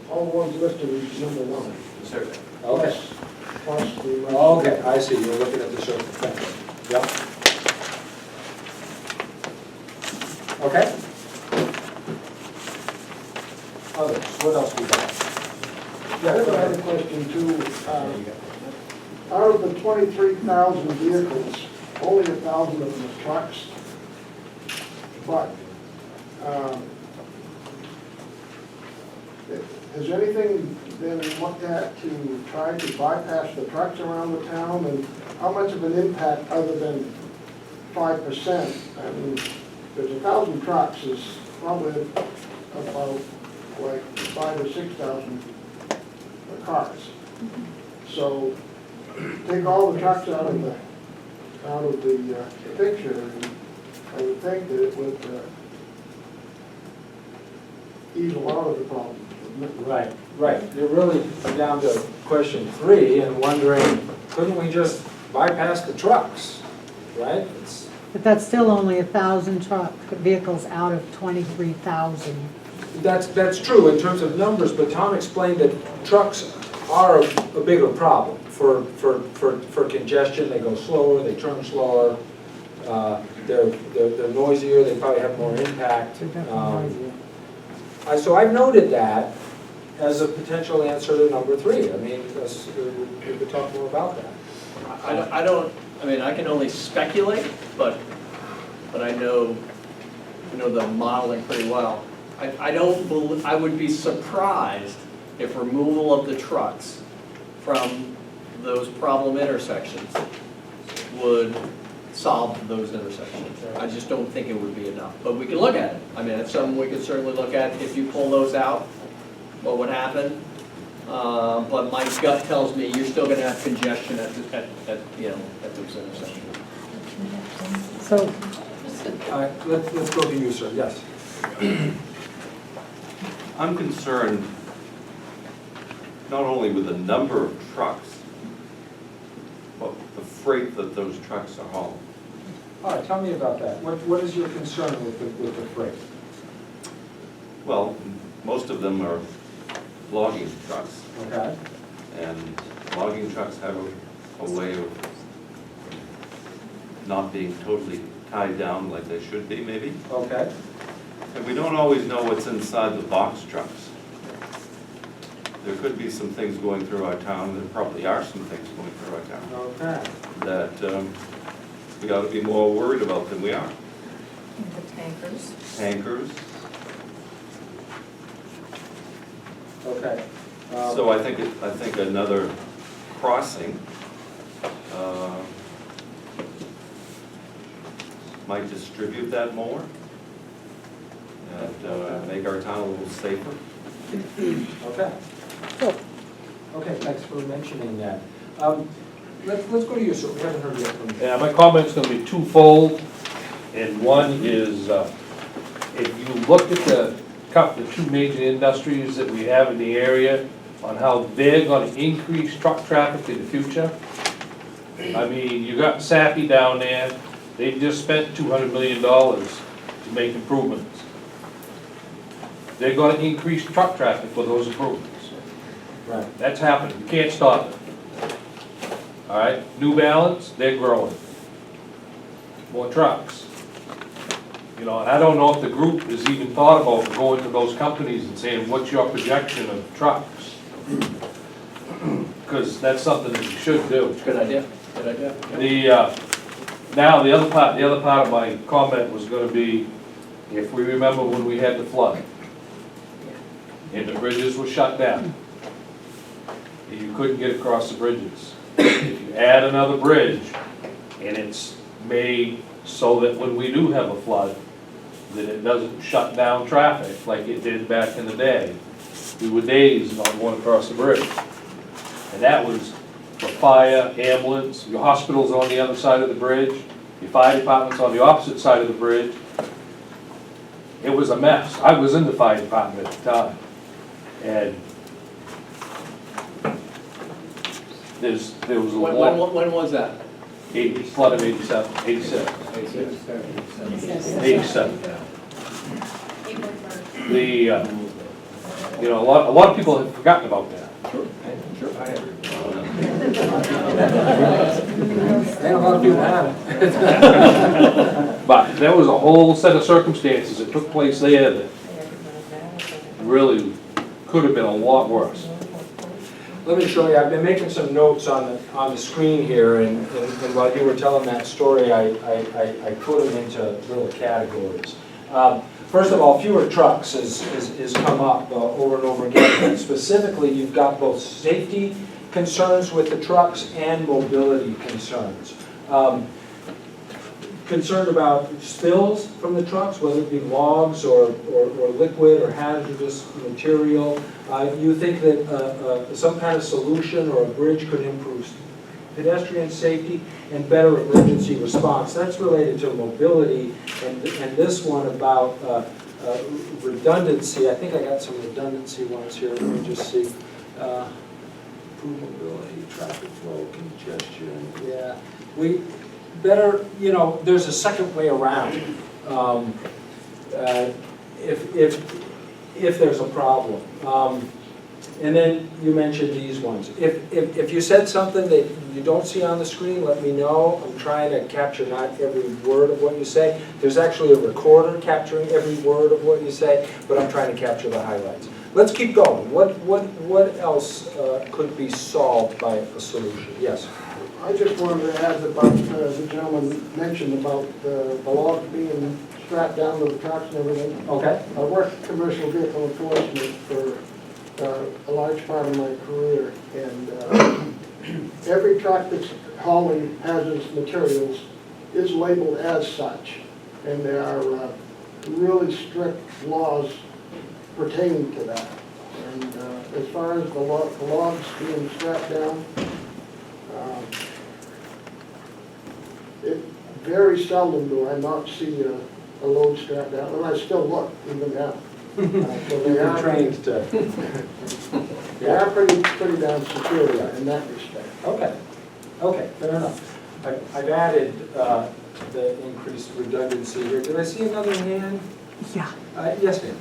all ones listed as number one. Okay. Plus the. Okay, I see, you're looking at the circle, thank you. Yep. Okay. Others, what else we got? I have another question too. Out of the 23,000 vehicles, only 1,000 of them are trucks. But has anything been looked at to try to bypass the trucks around the town? And how much of an impact, other than 5%? I mean, there's 1,000 trucks is probably about like 5,000 or 6,000 cars. So take all the trucks out of the picture, and I would think that it would ease a lot of the problem. Right, right. You're really down to question 3 and wondering, couldn't we just bypass the trucks, right? But that's still only 1,000 vehicles out of 23,000. That's true in terms of numbers, but Tom explained that trucks are a bigger problem for congestion. They go slower, they turn slower, they're noisier, they probably have more impact. So I've noted that as a potential answer to number 3. I mean, we could talk more about that. I mean, I can only speculate, but I know the modeling pretty well. I would be surprised if removal of the trucks from those problem intersections would solve those intersections. I just don't think it would be enough, but we can look at it. I mean, it's something we could certainly look at. If you pull those out, what would happen? But my gut tells me you're still going to have congestion at those intersections. So, All right, let's go to you, sir. Yes. I'm concerned not only with the number of trucks, but the freight that those trucks are hauling. All right, tell me about that. What is your concern with the freight? Well, most of them are logging trucks, Okay. and logging trucks have a way of not being totally tied down like they should be, maybe. Okay. And we don't always know what's inside the box trucks. There could be some things going through our town, there probably are some things going through our town, Okay. that we ought to be more worried about than we are. The tankers. Tankers. Okay. So I think another crossing might distribute that more and make our town a little safer. Okay. Okay, thanks for mentioning that. let's go to you, sir, we haven't heard yet from you. Yeah, my comment's gonna be twofold, and one is, if you look at the two major industries that we have in the area, on how they're gonna increase truck traffic in the future. I mean, you got Sappy down there, they just spent $200 million to make improvements. They're gonna increase truck traffic for those improvements. Right. That's happening, you can't stop it. All right, New Balance, they're growing. More trucks. You know, and I don't know if the group has even thought about going to those companies and saying, what's your projection of trucks? Because that's something that you should do. Good idea, good idea. Now, the other part of my comment was gonna be, if we remember when we had the flood, and the bridges were shut down, and you couldn't get across the bridges. If you add another bridge, and it's made so that when we do have a flood, that it doesn't shut down traffic like it did back in the day, we were dazed on going across the bridge. And that was for fire, ambulance, your hospital's on the other side of the bridge, your fire department's on the opposite side of the bridge. It was a mess. I was in the fire department at the time. And there was a lot. When was that? Flood of 87. 87. You know, a lot of people have forgotten about that. Sure, I have. Ain't a lot of people have. But there was a whole set of circumstances that took place there that really could have been a lot worse. Let me show you, I've been making some notes on the screen here, and while you were telling that story, I put them into little categories. First of all, fewer trucks has come up over and over again. And specifically, you've got both safety concerns with the trucks and mobility concerns. Concerned about spills from the trucks, whether it be logs or liquid or hazardous material. You think that some kind of solution or a bridge could improve pedestrian safety and better emergency response. That's related to mobility, and this one about redundancy. I think I got some redundancy ones here. Let me just see. Improve mobility, traffic flow, congestion. Yeah, we better. You know, there's a second way around. If there's a problem. And then you mentioned these ones. If you said something that you don't see on the screen, let me know. I'm trying to capture not every word of what you say. There's actually a recorder capturing every word of what you say, but I'm trying to capture the highlights. Let's keep going. What else could be solved by a solution? Yes? I just wanted to add about, the gentleman mentioned about the logs being strapped down to the trucks and everything. Okay. I worked commercial vehicle enforcement for a large part of my career, and every truck that's hauling hazardous materials is labeled as such, and there are really strict laws pertaining to that. And as far as the logs being strapped down, it very seldom do I not see a load strapped down, and I still look even now. So they are trained to. They are pretty damn secure in that respect. Okay, fair enough. I've added the increased redundancy here. Did I see another hand? Yeah. Yes, ma'am.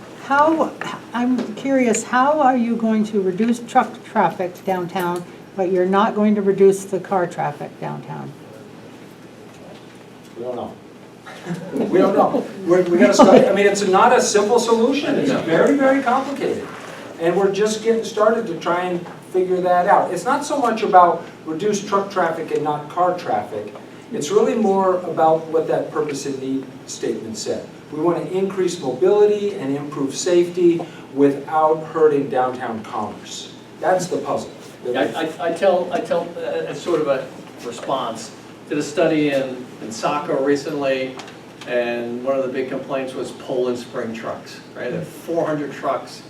I'm curious, how are you going to reduce truck traffic downtown, but you're not going to reduce the car traffic downtown? We don't know. We don't know. We got to study. I mean, it's not a simple solution. It's very, very complicated. And we're just getting started to try and figure that out. It's not so much about reduced truck traffic and not car traffic. It's really more about what that purpose and need statement said. We want to increase mobility and improve safety without hurting downtown commerce. That's the puzzle. I tell as sort of a response, did a study in Saco recently, and one of the big complaints was Poland Spring trucks, right? There are 400 trucks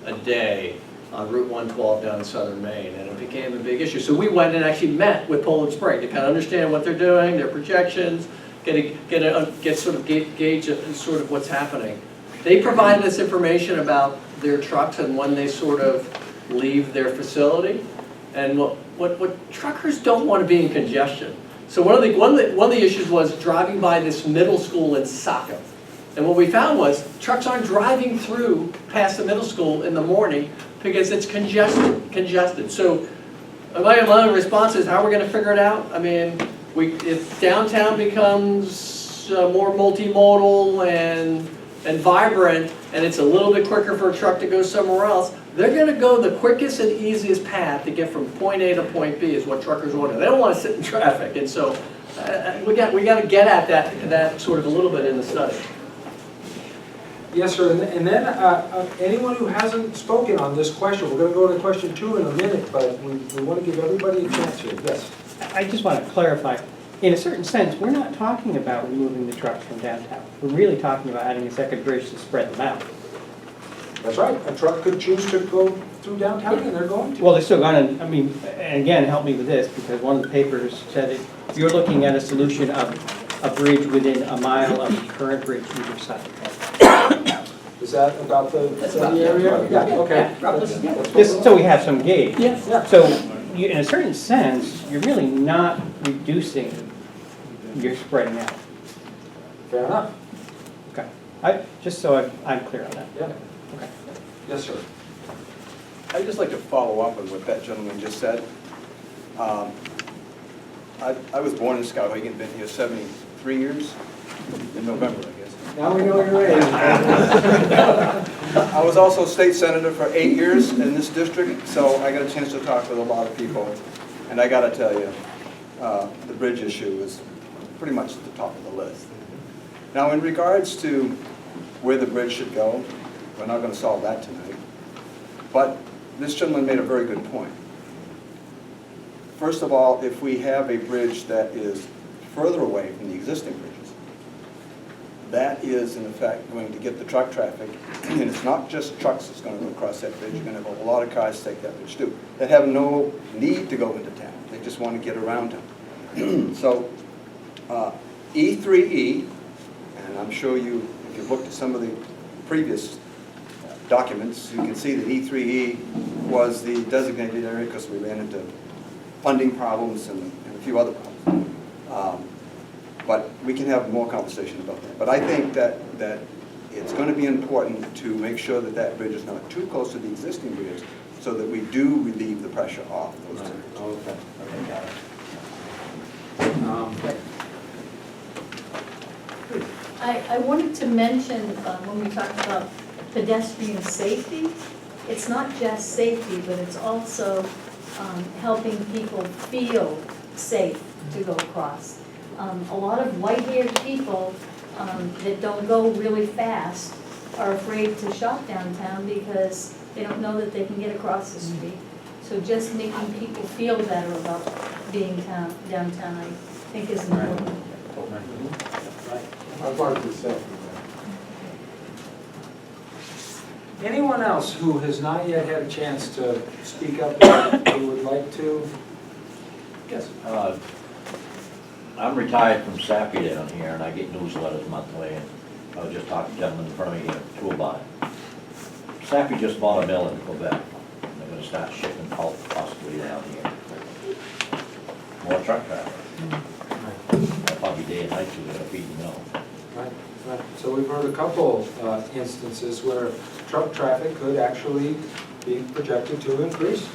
a day on Route 112 down in southern Maine, and it became a big issue. So we went and actually met with Poland Spring to kind of understand what they're doing, their projections, get sort of gauge sort of what's happening. They provided us information about their trucks and when they sort of leave their facility. And what truckers don't want to be in congestion. So one of the issues was driving by this middle school in Saco. And what we found was trucks aren't driving through past the middle school in the morning because it's congested. So my response is, how are we going to figure it out? I mean, if downtown becomes more multimodal and vibrant, and it's a little bit quicker for a truck to go somewhere else, they're going to go the quickest and easiest path to get from point A to point B is what truckers want to do. They don't want to sit in traffic, and so we got to get at that sort of a little bit in the study. Yes, sir, and then anyone who hasn't spoken on this question, we're going to go to question 2 in a minute, but we want to give everybody a chance here. Yes? I just want to clarify, in a certain sense, we're not talking about removing the trucks from downtown. We're really talking about adding a second bridge to spread them out. That's right. A truck could choose to go through downtown, and they're going to. Well, they're still going to, I mean, and again, help me with this, because one of the papers said you're looking at a solution of a bridge within a mile of the current bridge either side. Is that about the area? Yeah, okay. Just so we have some gauge. Yeah. So in a certain sense, you're really not reducing, you're spreading out. Fair enough. Okay. Just so I'm clear on that. Yeah. Okay. Yes, sir. I'd just like to follow up on what that gentleman just said. I was born in Skowhegan, been here 73 years, in November, I guess. Now we know your age. I was also state senator for 8 years in this district, so I got a chance to talk with a lot of people. And I got to tell you, the bridge issue is pretty much at the top of the list. Now, in regards to where the bridge should go, we're not going to solve that tonight. But this gentleman made a very good point. First of all, if we have a bridge that is further away from the existing bridges, that is, in effect, going to get the truck traffic, and it's not just trucks that's going to go across that bridge. You're going to have a lot of cars take that bridge too, that have no need to go into town. They just want to get around town. So, E3E, and I'm sure if you've looked at some of the previous documents, you can see that E3E was the designated area because we ran into funding problems and a few other problems. But we can have more conversation about that. But I think that it's going to be important to make sure that that bridge is not too close to the existing bridge so that we do relieve the pressure off those two. Okay. I wanted to mention, when we talked about pedestrian safety, it's not just safety, but it's also helping people feel safe to go across. A lot of white-haired people that don't go really fast are afraid to shop downtown because they don't know that they can get across the street. So just making people feel better about being downtown, I think is important. I'd like to say. Anyone else who has not yet had a chance to speak up who would like to? Yes. I'm retired from Sappy down here, and I get newsletters monthly, and I was just talking to a gentleman in front of me here, too, about it. Sappy just bought a mill in Quebec. They're going to start shipping pulp possibly down here. More truck traffic. Probably day and night, so they're going to feed the mill. Right. So we've heard a couple instances where truck traffic could actually be projected to increase.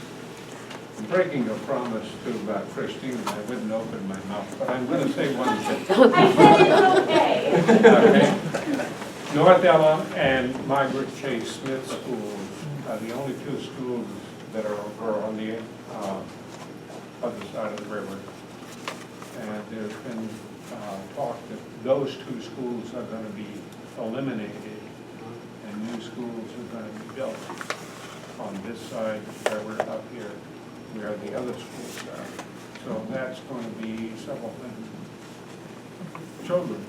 I'm breaking a promise to Christine, I wouldn't open my mouth, but I'm going to say one thing. I said it's okay. Okay. North Ella and Margaret Chase Smith schools are the only two schools that are on the other side of the river. And there's been talk that those two schools are going to be eliminated and new schools are going to be built on this side where we're up here, where the other schools are. So that's going to be several hundred children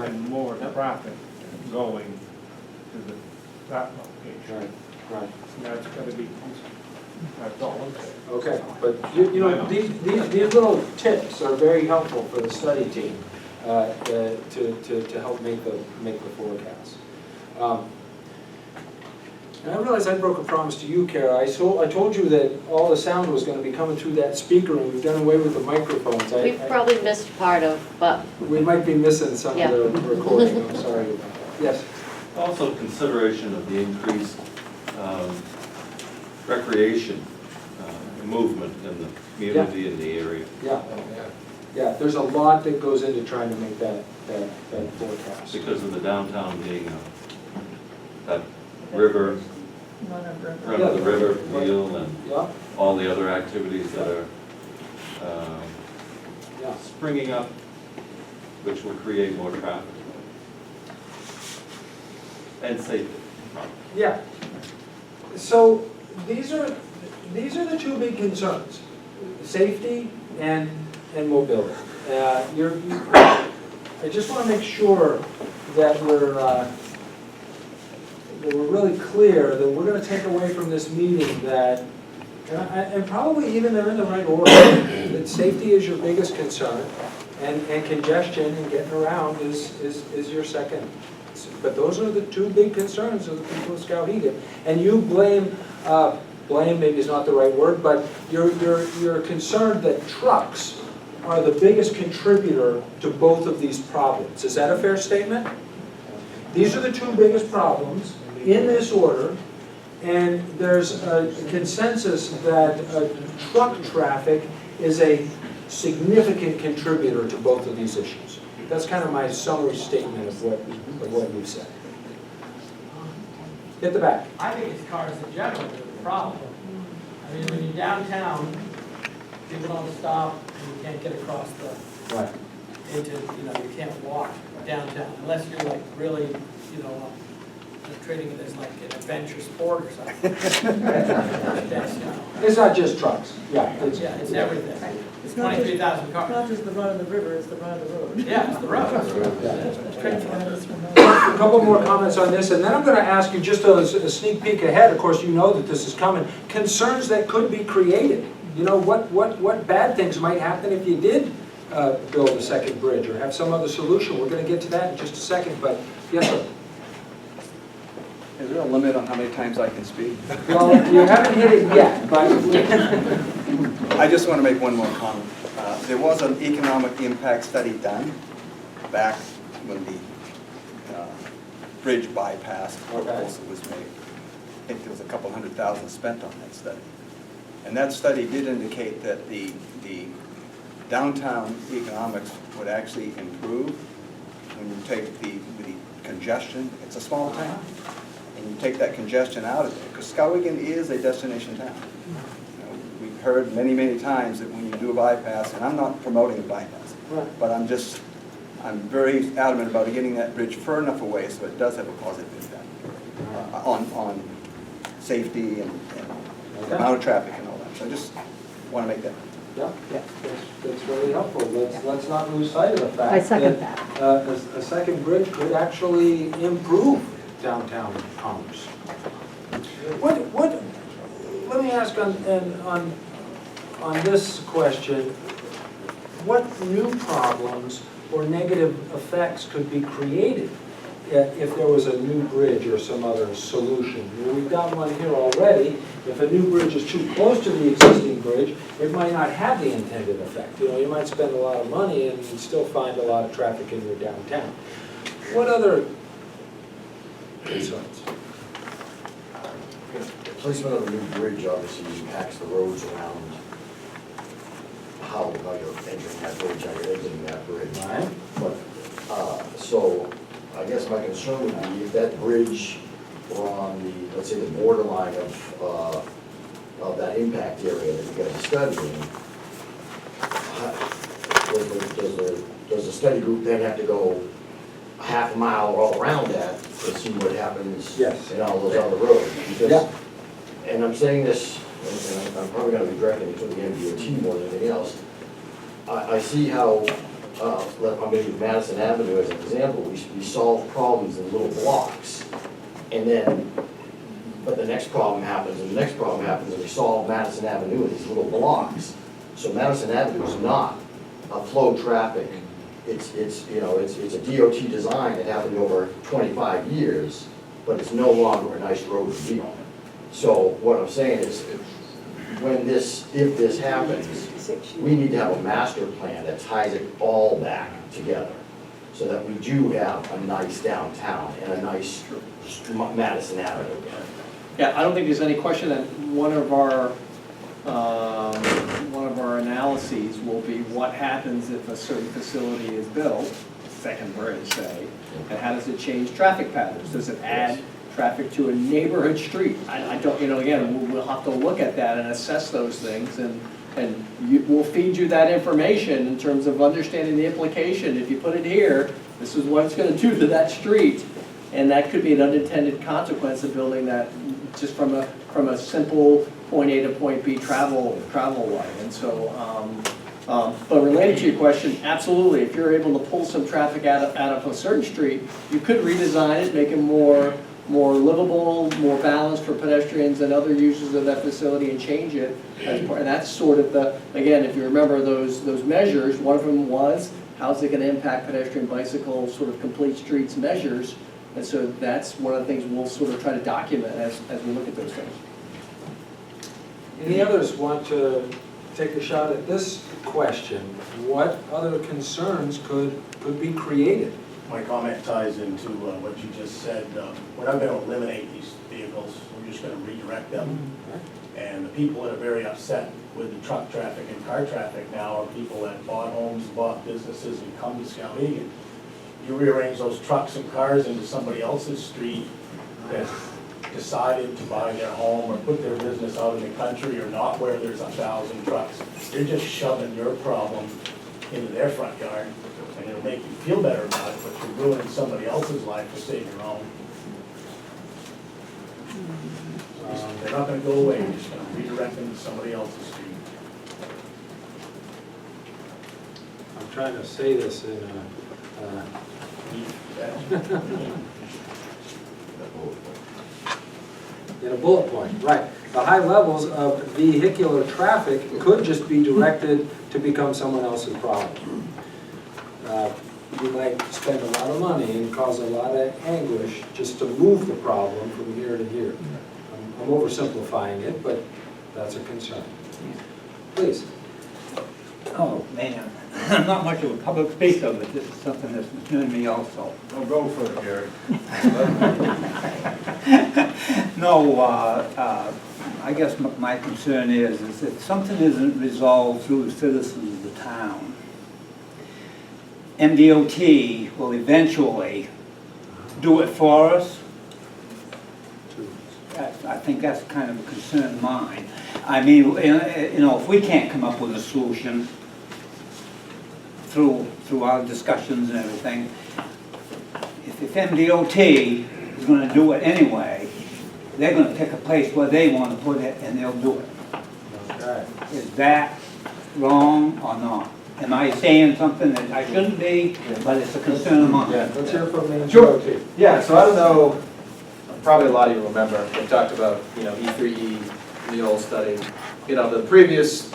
and more traffic going to that location. Right. That's gotta be, that's all I'm saying. Okay, but you know, these little tips are very helpful for the study team to help make the forecast. And I realize I broke a promise to you, Kara. I told you that all the sound was going to be coming through that speaker, and we've done away with the microphones. We've probably missed part of, but We might be missing some Yeah. of the recording. I'm sorry about that. Yes. Also consideration of the increased recreation movement in the community, in the area. Yeah. Yeah. There's a lot that goes into trying to make that forecast. Because of the downtown being that river, run of the river feel, and Yeah. all the other activities that are Yeah. springing up, which will create more traffic and safety. Yeah. So these are the two big concerns: safety and mobility. I just want to make sure that we're really clear that we're going to take away from this meeting that, and probably even they're in the right order, that safety is your biggest concern, and congestion and getting around is your second. But those are the two big concerns of the people of Skowhegan. And you blame maybe is not the right word, but you're concerned that trucks are the biggest contributor to both of these problems. Is that a fair statement? These are the two biggest problems in this order, and there's a consensus that truck traffic is a significant contributor to both of these issues. That's kind of my summary statement of what you've said. Hit the back. I think it's cars in general that are the problem. I mean, when you're downtown, people don't stop and you can't get across the, Right. you can't walk downtown unless you're like really, treating it as like an adventure sport or something. It's not just trucks. Yeah. It's everything. It's 23,000 cars. Not just the run of the river, it's the run of the road. Yeah, it's the road. A couple more comments on this, and then I'm going to ask you just a sneak peek ahead. Of course, you know that this is coming. Concerns that could be created. You know, what bad things might happen if you did build a second bridge or have some other solution. We're going to get to that in just a second, but yes, sir. Is there a limit on how many times I can speak? Well, you haven't hit it yet, but I just want to make one more comment. There was an economic impact study done back when the bridge bypass proposal was made. I think there was a couple $100,000 spent on that study. And that study did indicate that the downtown economics would actually improve when you take the congestion. It's a small town. And you take that congestion out of it, because Skowhegan is a destination town. We've heard many, many times that when you do a bypass, and I'm not promoting a bypass, but I'm very adamant about getting that bridge far enough away so it does have a positive impact on safety and the amount of traffic and all that. So I just want to make that. Yeah, that's really helpful. Let's not lose sight of the fact I second that. A second bridge could actually improve downtown commerce. Let me ask on this question, what new problems or negative effects could be created if there was a new bridge or some other solution? We've got one here already. If a new bridge is too close to the existing bridge, it might not have the intended effect. You might spend a lot of money and you'd still find a lot of traffic in your downtown. What other concerns? The placement of a new bridge obviously impacts the roads around how you're entering that bridge, how you're exiting that bridge. Right. But, so I guess my concern would be if that bridge were on the, let's say, the borderline of that impact area that you guys are studying, does the study group then have to go a half a mile all around that to see what happens in all those other roads? Because, and I'm saying this, and I'm probably going to be directing it to the MDOT more than anything else. I see how, I'm going to use Madison Avenue as an example, we solve problems in little blocks. And then But the next problem happens, and the next problem happens, and we solve Madison Avenue in these little blocks. So Madison Avenue is not a flow traffic. It's a DOT design that happened over 25 years, but it's no longer a nice road to be on. So what I'm saying is, if this happens, we need to have a master plan that ties it all back together, so that we do have a nice downtown and a nice Madison Avenue again. Yeah, I don't think there's any question that one of our analyses will be what happens if a certain facility is built, second bridge, say, and how does it change traffic patterns? Does it add traffic to a neighborhood street? I don't, again, we'll have to look at that and assess those things, and we'll feed you that information in terms of understanding the implication. If you put it here, this is what it's going to do to that street, and that could be an unintended consequence of building that just from a simple point A to point B travel way. And so, but related to your question, absolutely, if you're able to pull some traffic out of a certain street, you could redesign it, make it more livable, more balanced for pedestrians and other users of that facility, and change it. And that's sort of again, if you remember those measures, one of them was, how's it going to impact pedestrian, bicycle, sort of complete streets measures. And so that's one of the things we'll sort of try to document as we look at those things. Any others want to take a shot at this question? What other concerns could be created? My comment ties into what you just said. We're not going to eliminate these vehicles, we're just going to redirect them. And the people that are very upset with the truck traffic and car traffic now are people that bought homes, bought businesses, and come to Skowhegan. You rearrange those trucks and cars into somebody else's street that decided to buy their home or put their business out in the country, or not where there's 1,000 trucks. You're just shoving your problem into their front yard, and it'll make you feel better about it, but you're ruining somebody else's life to save your own. They're not going to go away, you're just going to redirect them to somebody else's street. I'm trying to say this in a bullet point, right. The high levels of vehicular traffic could just be directed to become someone else's problem. You might spend a lot of money and cause a lot of anguish just to move the problem from here to here. I'm oversimplifying it, but that's a concern. Please. Oh, man. I'm not much of a public speaker, but this is something that's concerning me also. Well, go for it, Gary. No, I guess my concern is that something isn't resolved through the citizens of the town. MDOT will eventually do it for us. I think that's kind of a concern of mine. I mean, if we can't come up with a solution through our discussions and everything, if MDOT is going to do it anyway, they're going to pick a place where they want to put it, and they'll do it. Okay. Is that wrong or not? Am I saying something that I shouldn't be, but it's a concern of mine? Yeah, let's hear from the Sure. MDOT. Yeah, so I don't know, probably a lot of you remember, we talked about, E3E, the old study. The previous,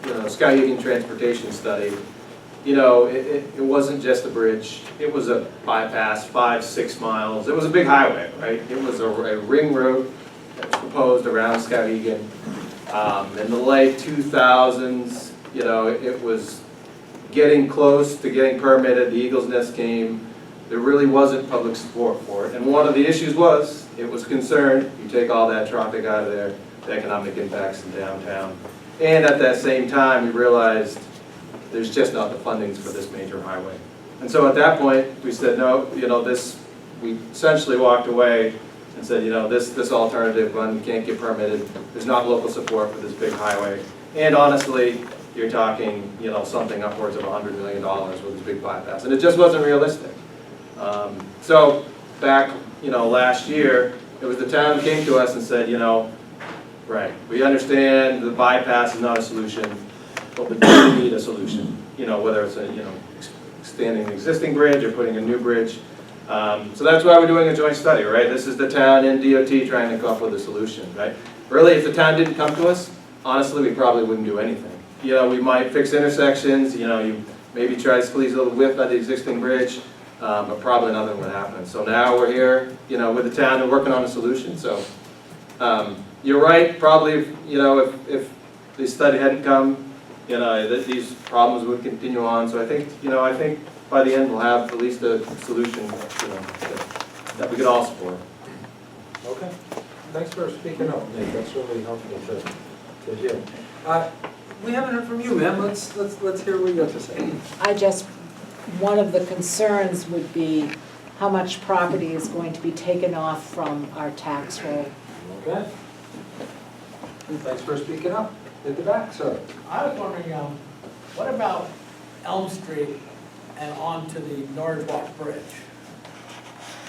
Skowhegan transportation study, it wasn't just a bridge, it was a bypass, 5-6 miles. It was a big highway, right? It was a ring road that was proposed around Skowhegan. In the late 2000s, it was getting close to getting permitted. The Eagle's Nest came. There really wasn't public support for it. And one of the issues was, it was concerned, you take all that traffic out of there, the economic impacts in downtown. And at that same time, we realized there's just not the fundings for this major highway. And so at that point, we said, no, we essentially walked away and said, this alternative one can't get permitted. There's not local support for this big highway. And honestly, you're talking, something upwards of $100 million with this big bypass. And it just wasn't realistic. So back, last year, it was the town that came to us and said, right, we understand the bypass is not a solution, but we do need a solution. Whether it's extending an existing bridge or putting a new bridge. So that's why we're doing a joint study, right? This is the town and DOT trying to come up with a solution, right? Really, if the town didn't come to us, honestly, we probably wouldn't do anything. You know, we might fix intersections, you know, you maybe try to squeeze a little width out of the existing bridge, but probably nothing would happen. So now we're here, you know, with the town and working on a solution. So you're right, probably, you know, if the study hadn't come, you know, that these problems would continue on. So I think, you know, by the end we'll have at least a solution, you know, that we could all support. Okay, thanks for speaking up, Nate, that's really helpful to hear. We haven't heard from you, ma'am, let's hear what you got to say. One of the concerns would be how much property is going to be taken off from our tax roll. Okay. Thanks for speaking up. At the back, sir. I was wondering, what about Elm Street and onto the Norridge Bridge?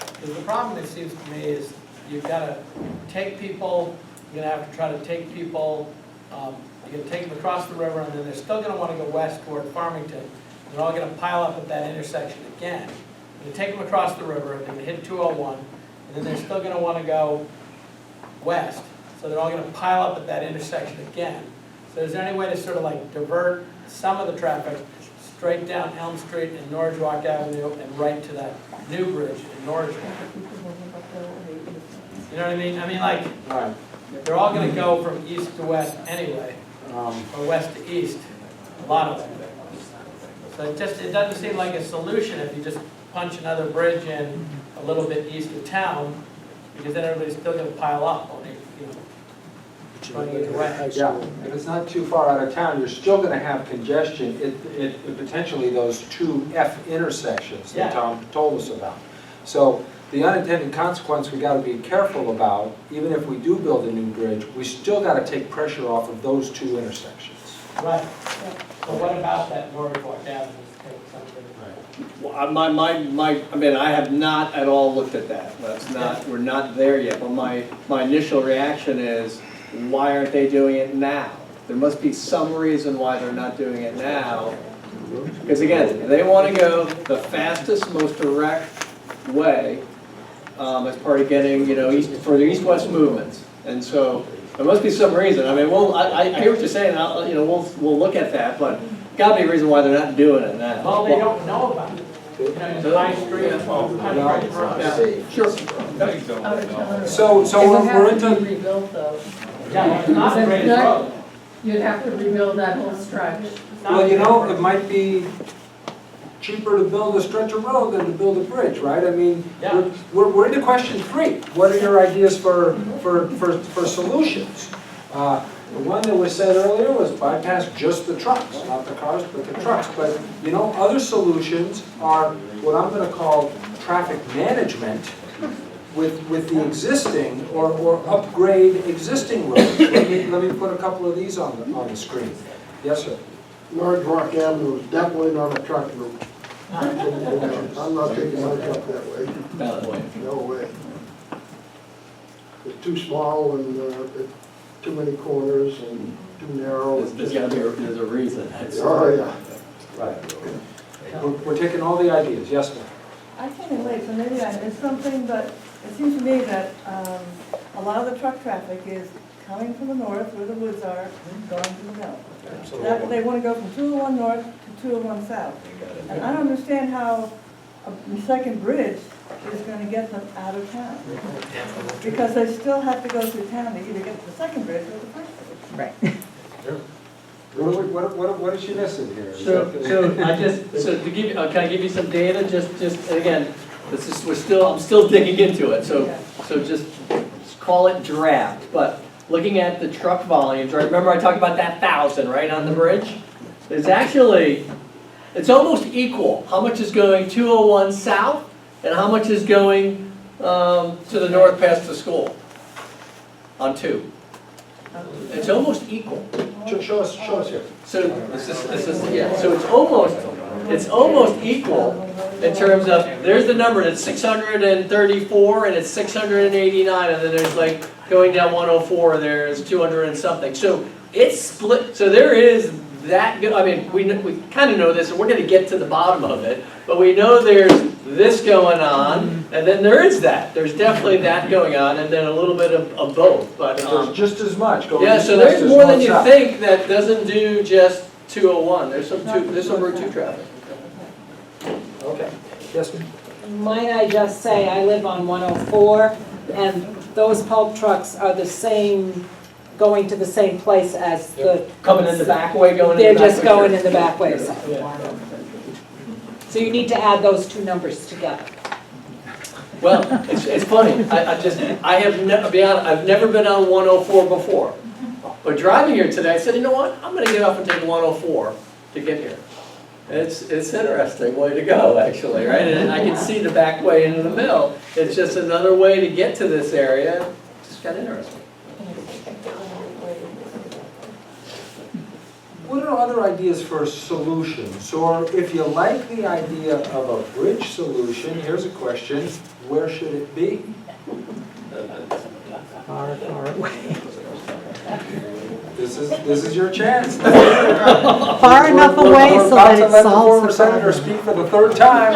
Because the problem, it seems to me, is you've got to take people, you're going to have to try to take people, you're going to take them across the river, and then they're still going to want to go west toward Farmington. They're all going to pile up at that intersection again. You take them across the river, they're going to hit 201, and then they're still going to want to go west. So they're all going to pile up at that intersection again. So is there any way to sort of like divert some of the traffic straight down Elm Street and Norridge Avenue and right to that new bridge in Norridge? You know what I mean? I mean, like, they're all going to go from east to west anyway, or west to east, a lot of them. So it doesn't seem like a solution if you just punch another bridge in a little bit east of town, because then everybody's still going to pile up on it, you know. Yeah, if it's not too far out of town, you're still going to have congestion at potentially those two F intersections that Tom told us about. So the unintended consequence we got to be careful about, even if we do build a new bridge, we still got to take pressure off of those two intersections. Right. So what about that Norridge Avenue? Well, I mean, I have not at all looked at that. That's not, we're not there yet. But my initial reaction is, why aren't they doing it now? There must be some reason why they're not doing it now. Because again, they want to go the fastest, most direct way as part of getting, you know, for the east-west movements. And so there must be some reason. I mean, well, I hear what you're saying. You know, we'll look at that, but got to be a reason why they're not doing it now. Well, they don't know about it. You know, the High Street, Sure. So we're into. Rebuilt though. Yeah, it's not a great road. You'd have to rebuild that whole stretch. Well, you know, it might be cheaper to build a stretch of road than to build a bridge, right? I mean, we're into question 3. What are your ideas for solutions? The one that was said earlier was bypass just the trucks, not the cars, but the trucks. But, you know, other solutions are what I'm going to call traffic management with the existing or upgrade existing roads. Let me put a couple of these on the screen. Yes, sir. North Rock Avenue is definitely not a truck route. I'm not taking my truck that way. No way. It's too small and too many corners and too narrow. There's a reason. Oh, yeah. Right. We're taking all the ideas. Yes, ma'am. I came in late, so maybe I missed something, but it seems to me that a lot of the truck traffic is coming from the north where the woods are, going to the mill. That, they want to go from 201 north to 201 south. And I don't understand how a second bridge is going to get them out of town. Because they still have to go through town to either get to the second bridge or the first bridge. Right. What is she missing here? So to give you, can I give you some data? Just again, I'm still digging into it. So just call it draft. But looking at the truck volumes, right? Remember I talked about that 1,000 right on the bridge. It's almost equal. How much is going 201 south, and how much is going to the north past the school on 2? It's almost equal. Show us here. So this is yeah. So it's almost equal in terms of there's the number that's 634 and it's 689, and then there's like going down 104 there's 200 and something. So it's split. So there is I mean, we kind of know this, and we're going to get to the bottom of it, but we know there's this going on, and then there is that. There's definitely that going on, and then a little bit of both, but. There's just as much going. Yeah, east, so west, there's as more than north, you south. think that doesn't do just 201. There's some Route 2 traffic. Okay, yes, ma'am. Might I just say, I live on 104, and those pulp trucks are the same, going to the same place as the... Coming in the back way, going in They're the back way. just going in the back way. Yeah. So you need to add those two numbers together. Well, it's funny. I've never been on 104 before. But driving here today, I said, you know what? I'm going to get off and take 104 to get here. It's interesting way to go, actually, right? And I can see the back way into the mill. It's just another way to get to this area. It's just kind of interesting. What are other ideas for solutions? Or if you like the idea of a bridge solution, here's a question, where should it be? Far, far away. This is your chance. Far enough away so that it solves the former senator problem. speak for the third time.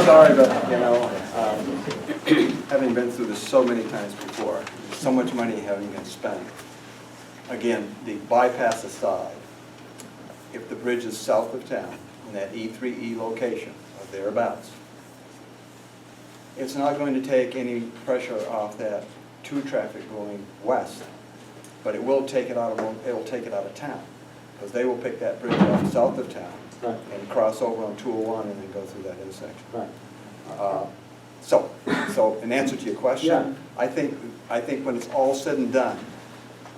Sorry, but, you know, having been through this so many times before, so much money having been spent. Again, the bypass aside, if the bridge is south of town, in that E3E location, or thereabouts, it's not going to take any pressure off that 2 traffic going west, but it will take it out of town, because they will pick that bridge up south of town and cross over on 201 and then go through that intersection. Right. So in answer to your question, Yeah. I think when it's all said and done,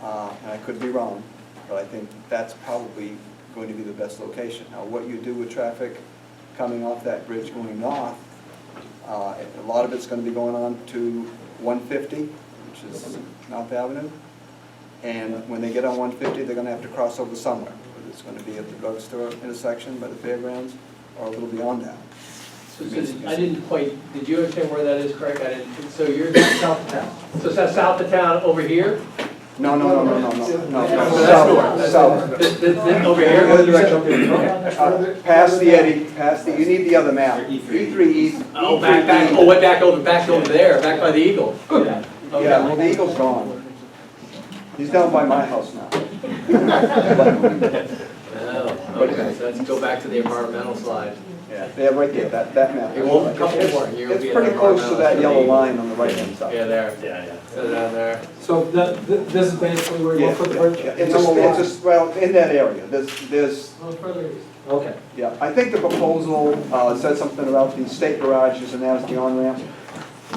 and I could be wrong, but I think that's probably going to be the best location. Now, what you do with traffic coming off that bridge going north, a lot of it's going to be going on to 150, which is North Avenue. And when they get on 150, they're going to have to cross over somewhere. Whether it's going to be at the drugstore intersection by the fairgrounds or a little beyond that. So I didn't quite, did you understand where that is, Craig? I didn't. So you're south of town. So is that south of town over here? No. So that's north. South. This over here? The other direction. Okay. Past the Eddy, you need the other map. E3E. Oh, back over there, back by the Eagle. Yeah, well, the Eagle's gone. He's down by my house now. Oh, okay, so let's go back to the environmental slide. Yeah, right there, that map. It won't, a couple more. You'll It's be pretty at close to that environmental. yellow line on the right-hand side. Yeah, there. Yeah. So down there. So this is basically where you Yeah, want to put the bridge? well, in that area, there's, A little further east. Okay. yeah, I think the proposal said something about the state garages and that was the on-ramp,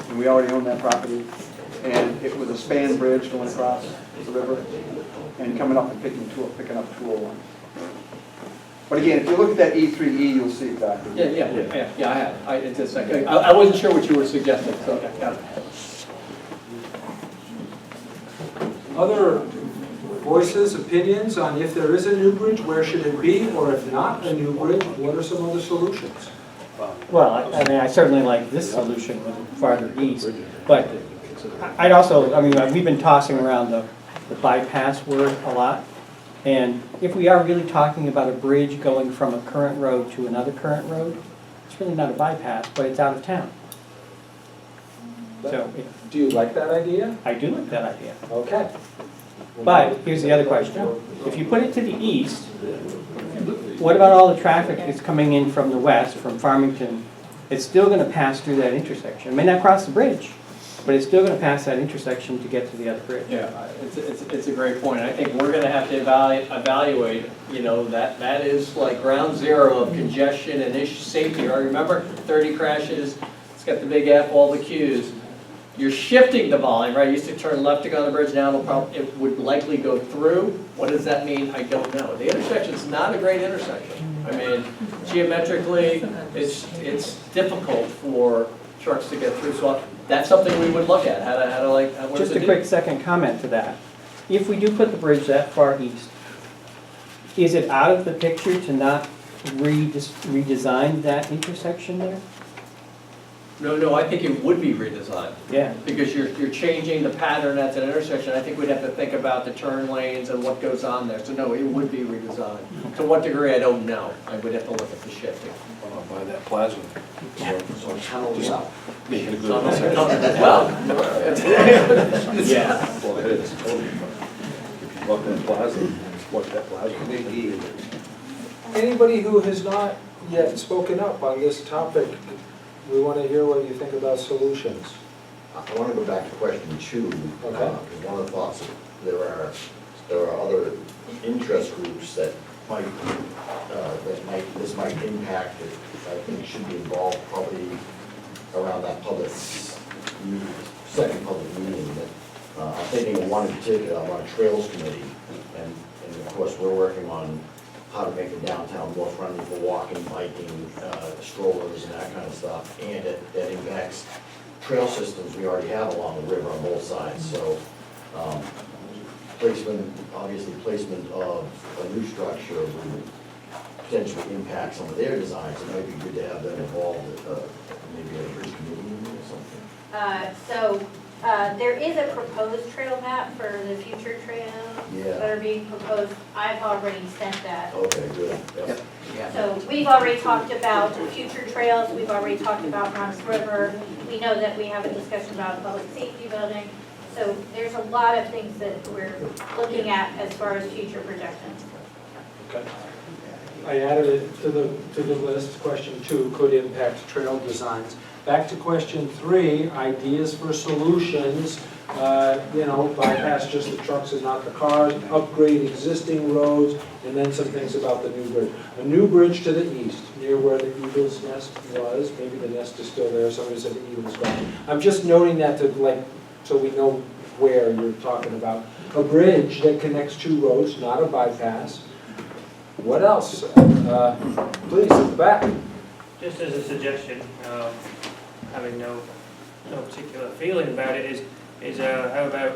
and we already own that property, and it was a span bridge going across the river, and coming up and picking up 201. But again, if you look at that E3E, you'll see exactly. Yeah, I have. It's just like, I wasn't sure what you were suggesting, so, okay, got it. Other voices, opinions on if there is a new bridge, where should it be? Or if not a new bridge, what are some other solutions? Well, I mean, I certainly like this solution with farther east, but I'd also, I mean, we've been tossing around the bypass word a lot. And if we are really talking about a bridge going from a current road to another current road, it's really not a bypass, but it's out of town. So, do you like that idea? I do like that idea. Okay. But here's the other question. If you put it to the east, what about all the traffic that's coming in from the west, from Farmington? It's still going to pass through that intersection. It may not cross the bridge, but it's still going to pass that intersection to get to the other bridge. Yeah, it's a great point. I think we're going to have to evaluate, you know, that is like ground zero of congestion and safety. I remember 30 crashes, it's got the big F, all the Qs. You're shifting the volume, right? You used to turn left to go on the bridge, now it would likely go through. What does that mean? I don't know. The intersection's not a great intersection. I mean, geometrically, it's difficult for trucks to get through. So that's something we would look at. How to Just a quick second comment to that. If we do put the bridge that far east, is it out of the picture to not redesign that intersection there? No, I think it would be redesigned. Yeah. Because you're changing the pattern at an intersection. I think we'd have to think about the turn lanes and what goes on there. So no, it would be redesigned. To what degree, I don't know. I would have to look at the shifting. I'll buy that plasma. So tunnels out. Make it a good. Well, Yeah. Well, it is, totally. If you look at plasma, watch that plasma. Anybody who has not yet spoken up on this topic, we want to hear what you think about solutions. I want to go back to question 2. Okay. Because one of the thoughts, there are other interest groups that this might impact, I think should be involved probably around that second public meeting. I'm thinking of one in particular, I'm on a trails committee, and of course, we're working on how to make the downtown more friendly for walking, biking, strollers and that kind of stuff. And that impacts trail systems we already have along the river on both sides. So obviously placement of a new structure would potentially impact some of their designs. It might be good to have them involved at maybe a bridge committee meeting or something. There is a proposed trail map for the future trails that are being proposed. I've already sent that. Okay, good. Yep. So we've already talked about future trails, we've already talked about Bronx River. We know that we have a discussion about public safety building. So there's a lot of things that we're looking at as far as future projections. Okay. I added it to the list. Question 2 could impact trail designs. Back to question 3, ideas for solutions. Bypass just the trucks and not the cars, upgrade existing roads, and then some things about the new bridge. A new bridge to the east, near where the eagle's nest was. Maybe the nest is still there. Somebody said the eagle's gone. I'm just noting that so we know where you're talking about. A bridge that connects 2 roads, not a bypass. What else? Please, at the back. Just as a suggestion, having no particular feeling about it, is how about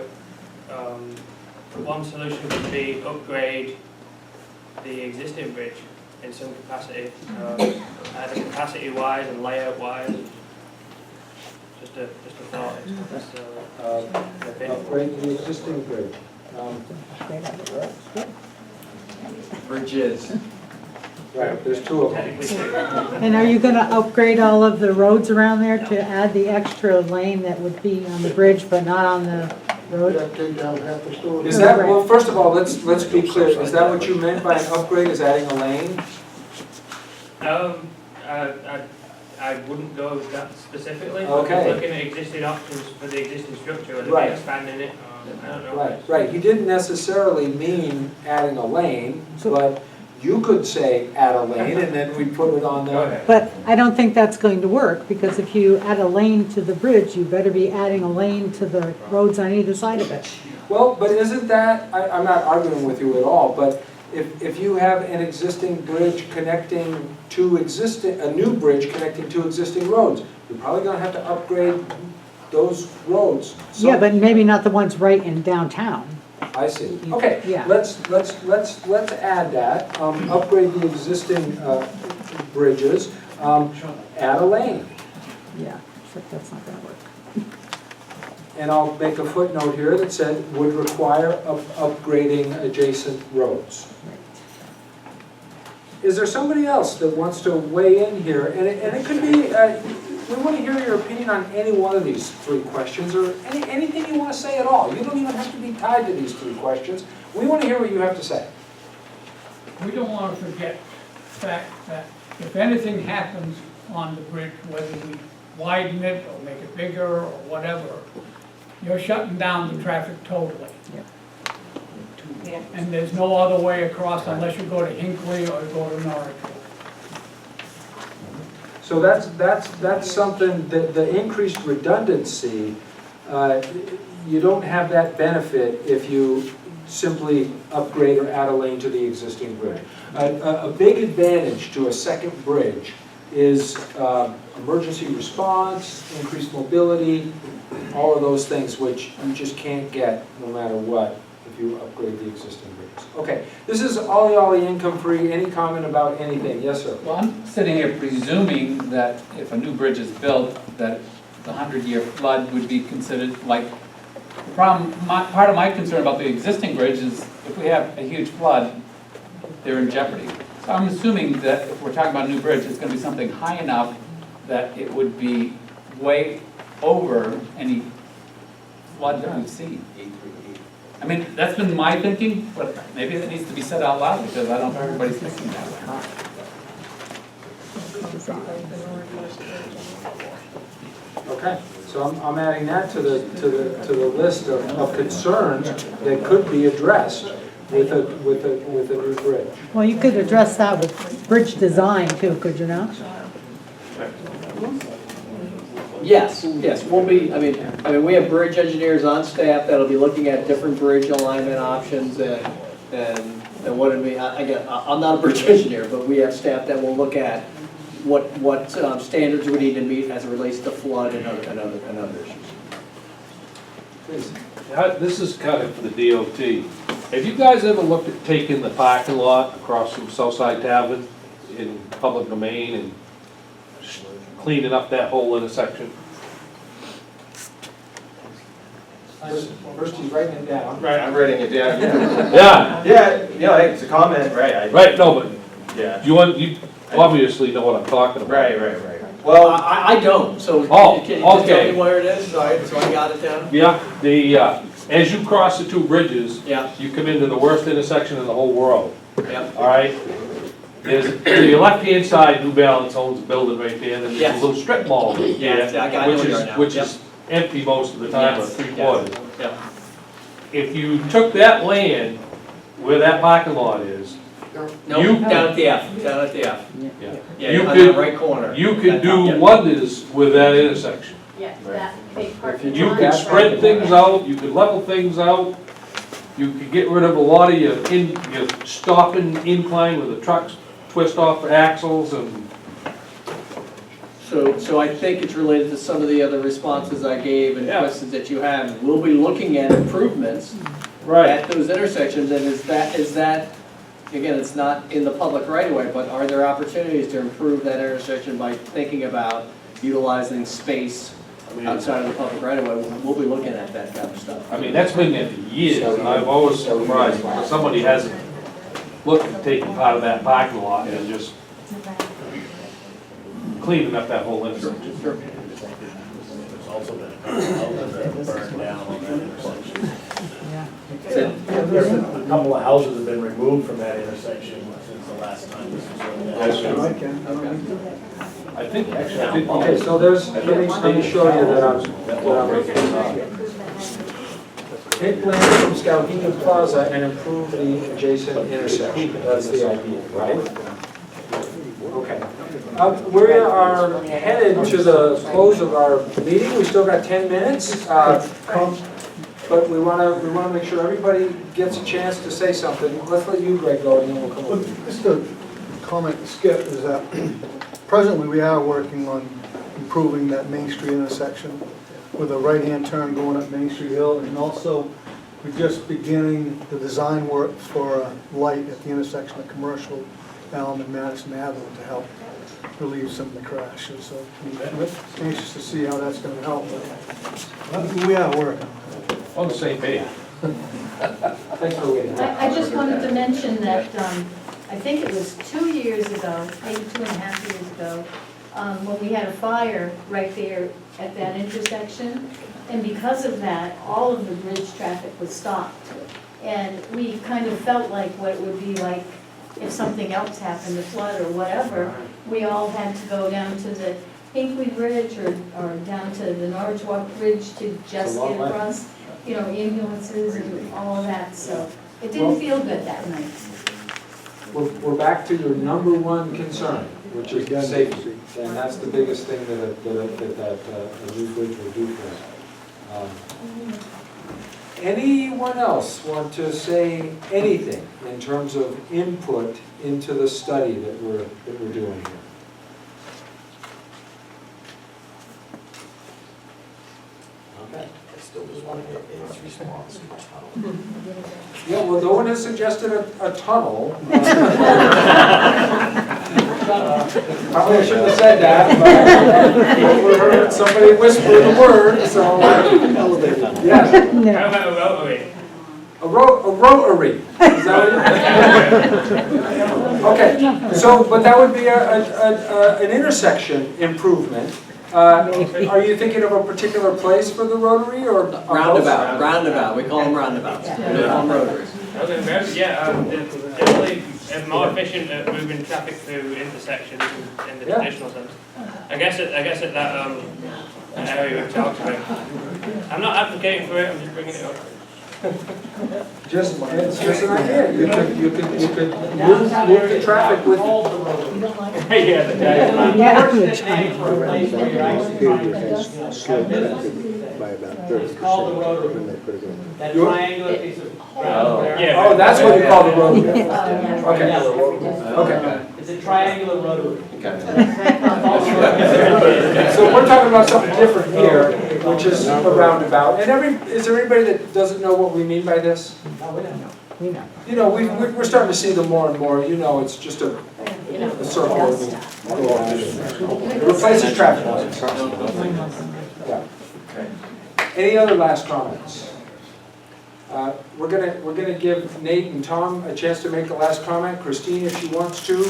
one solution could be upgrade the existing bridge in some capacity, either capacity-wise and layout-wise. Just a thought. Upgrade the existing bridge. Bridges. Right, there's 2 of them. And are you gonna upgrade all of the roads around there to add the extra lane that would be on the bridge but not on the road? Take down half the store. Is that, well, first of all, let's be clear. Is that what you meant by an upgrade, is adding a lane? I wouldn't go with that specifically. Okay. Looking at existing options for the existing structure, whether Right. be expanding it, I don't know. Right. He didn't necessarily mean adding a lane, but you could say add a lane and then we put it on the. But I don't think that's going to work, because if you add a lane to the bridge, you better be adding a lane to the roads on either side of it. Well, but isn't that, I'm not arguing with you at all, but if you have an existing bridge connecting to a new bridge connecting 2 existing roads, you're probably gonna have to upgrade those roads. So- Yeah, but maybe not the ones right in downtown. I see. Okay, Yeah. let's add that, upgrade the existing bridges, add a lane. Yeah, except that's not gonna work. And I'll make a footnote here that said would require upgrading adjacent roads. Is there somebody else that wants to weigh in here? And it could be, we want to hear your opinion on any one of these 3 questions, or anything you want to say at all. You don't even have to be tied to these 3 questions. We want to hear what you have to say. We don't want to forget the fact that if anything happens on the bridge, whether we widen it or make it bigger or whatever, you're shutting down the traffic totally. And there's no other way across unless you go to Hinckley or go to Norwich. So that's something that the increased redundancy, you don't have that benefit if you simply upgrade or add a lane to the existing bridge. A big advantage to a second bridge is emergency response, increased mobility, all of those things which you just can't get no matter what if you upgrade the existing bridges. Okay, this is ollie income-free. Any comment about anything? Yes, sir. Well, I'm sitting here presuming that if a new bridge is built, that the 100-year flood would be considered like, the problem, part of my concern about the existing bridge is if we have a huge flood, they're in jeopardy. So I'm assuming that if we're talking about a new bridge, it's gonna be something high enough that it would be way over any flood that we've seen. I mean, that's been my thinking, but maybe it needs to be said out loud because I don't know if everybody's thinking that way. Okay, so I'm adding that to the list of concerns that could be addressed with a new bridge. Well, you could address that with bridge design too, could you not? Yes, we'll be, I mean, we have bridge engineers on staff that'll be looking at different bridge alignment options and what it mean. Again, I'm not a bridge engineer, but we have staff that will look at what standards we need to meet as it relates to flood and other issues. Please. This is kind of for the DOT. Have you guys ever looked at taking the parking lot across from Southside Tavern in public domain and cleaning up that whole intersection? First he's writing it down. Right, I'm writing it down. Yeah. Yeah, it's a comment, right? Right, no, but Yeah. you obviously know what I'm talking about. Right. Well, I don't, so Oh, can you just tell okay. me where it is, so I got it down? Yeah, as you cross the two bridges, Yeah. you come into the worst intersection in the whole world, Yeah. all right? There's, to your left-hand side, New Balance owns a building right there, and then there's Yes. a little strip mall there, Yeah, I know which where you is, are now. which Yep. is empty most of the time, or Yes. three-quarters. Yeah. If you took that land where that parking lot is, No, You- down at the F, down at the F. yeah, Yeah, you on could, that right corner. you could That do top. wonders with that intersection. Yes, that big parking You lot. could spread things out, you could level things out, you could get rid of a lot of your stopping incline where the trucks twist off the axles and. So I think it's related to some of the other responses I gave and questions that you had. We'll be looking at improvements at those intersections, and is that, again, it's not in the public right away, but are there opportunities to improve that intersection by thinking about utilizing space outside of the public right away? We'll be looking at that kind of stuff. I mean, that's been there for years, and I've always surprised when somebody hasn't looked at taking part of that parking lot and just cleaning up that whole intersection. There's also been a couple of houses that have burned down on that intersection. There's a couple of houses have been removed from that intersection since the last time this was looked at. I think, Okay, so there's, let me show you that I'm take land from Skowhegan Plaza and improve the adjacent intersection. That's the idea, right? Okay. We are headed to the close of our meeting. We still got 10 minutes. But we want to make sure everybody gets a chance to say something. Let's let you, Greg, go, and then we'll come over. Just a comment to Skip is that presently we are working on improving that Main Street intersection with a right-hand turn going up Main Street Hill, and also we're just beginning the design work for a light at the intersection of Commercial Elm and Madison Avenue to help relieve some of the crashes. So we're anxious to see how that's going to help. But we are working. On the same page. Thanks for waiting. I just wanted to mention that, I think it was 2 years ago, maybe 2.5 years ago, when we had a fire right there at that intersection. And because of that, all of the bridge traffic was stopped. And we kind of felt like what it would be like if something else happened, a flood or whatever, we all had to go down to the Hinkley Bridge or down to the Norwich Walk Bridge to just get across, ambulances and all of that. So it didn't feel good that night. We're back to your number one concern, which is safety. And that's the biggest thing that a new bridge will do for us. Anyone else want to say anything in terms of input into the study that we're doing here? Okay. I still just want to get his response. Yeah, well, no one has suggested a tunnel. Probably I shouldn't have said that, but I overheard somebody whisper the word, so. Yes. How about a rotary? A rotary. Is that what okay, so, but that would be an intersection improvement. Are you thinking of a particular place for the rotary or? Roundabout, we call them roundabouts. We don't call them rotaries. Yeah, definitely more efficient at moving traffic through intersections in the traditional sense. I guess at that area we've talked about. I'm not advocating for it, I'm just bringing it up. It's just an idea. You could move the traffic with. By about 30%. It's called the rotary. That triangular piece of ground there. Yeah. Oh, that's what you call the rotary. Okay. Okay. It's a triangular rotary. So we're talking about something different here, which is a roundabout. And is there anybody that doesn't know what we mean by this? No, we don't know. We know. You know, we're starting to see them more and more. You know, it's just a circle. It replaces traffic lights. Yeah. Any other last comments? We're gonna give Nate and Tom a chance to make the last comment. Christine, if she wants to,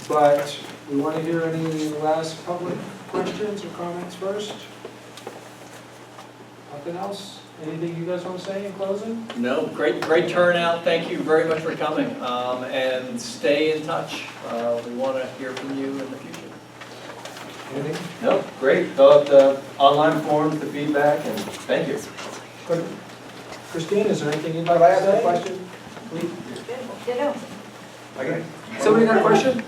but we want to hear any last public questions or comments first. Nothing else? Anything you guys want to say in closing? No, great turnout. Thank you very much for coming. And stay in touch. We want to hear from you in the future. Anything? No, great. Fill out the online forms, the feedback, and thank you. Good. Christine, is there anything you'd like Have I to asked say? a question? Okay. Somebody got a question?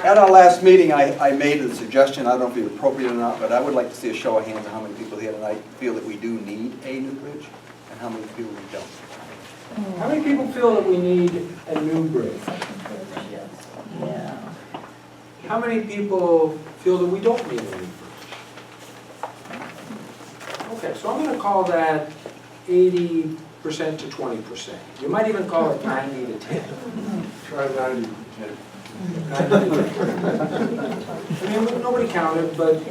At our last meeting, I made a suggestion, I don't know if it's appropriate or not, but I would like to see a show of hands on how many people here tonight feel that we do need a new bridge, and how many people we don't. How many people feel that we need a new bridge? Yeah. How many people feel that we don't need a new bridge? Okay, so I'm going to call that 80% to 20%. You might even call it 90 to 10. Try 90. I mean, nobody counted, but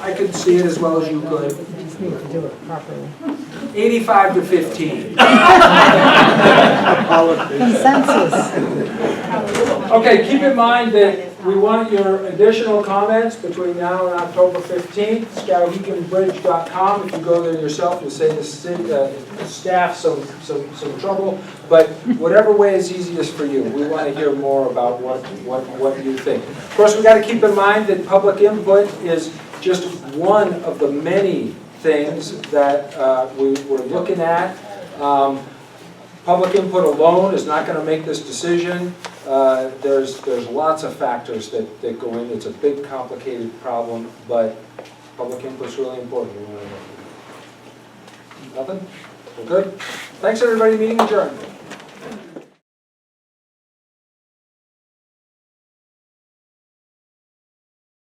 I could see it as well as you could. We just need to do it properly. 85 to 15. Consensus. Okay, keep in mind that we want your additional comments between now and October 15th. Skowheganbridge.com. If you go there yourself, you'll save the staff some trouble. But whatever way is easiest for you, we want to hear more about what you think. Of course, we've got to keep in mind that public input is just one of the many things that we're looking at. Public input alone is not going to make this decision. There's lots of factors that go in. It's a big, complicated problem, but public input is really important. Nothing? We're good? Thanks, everybody. Meeting adjourned.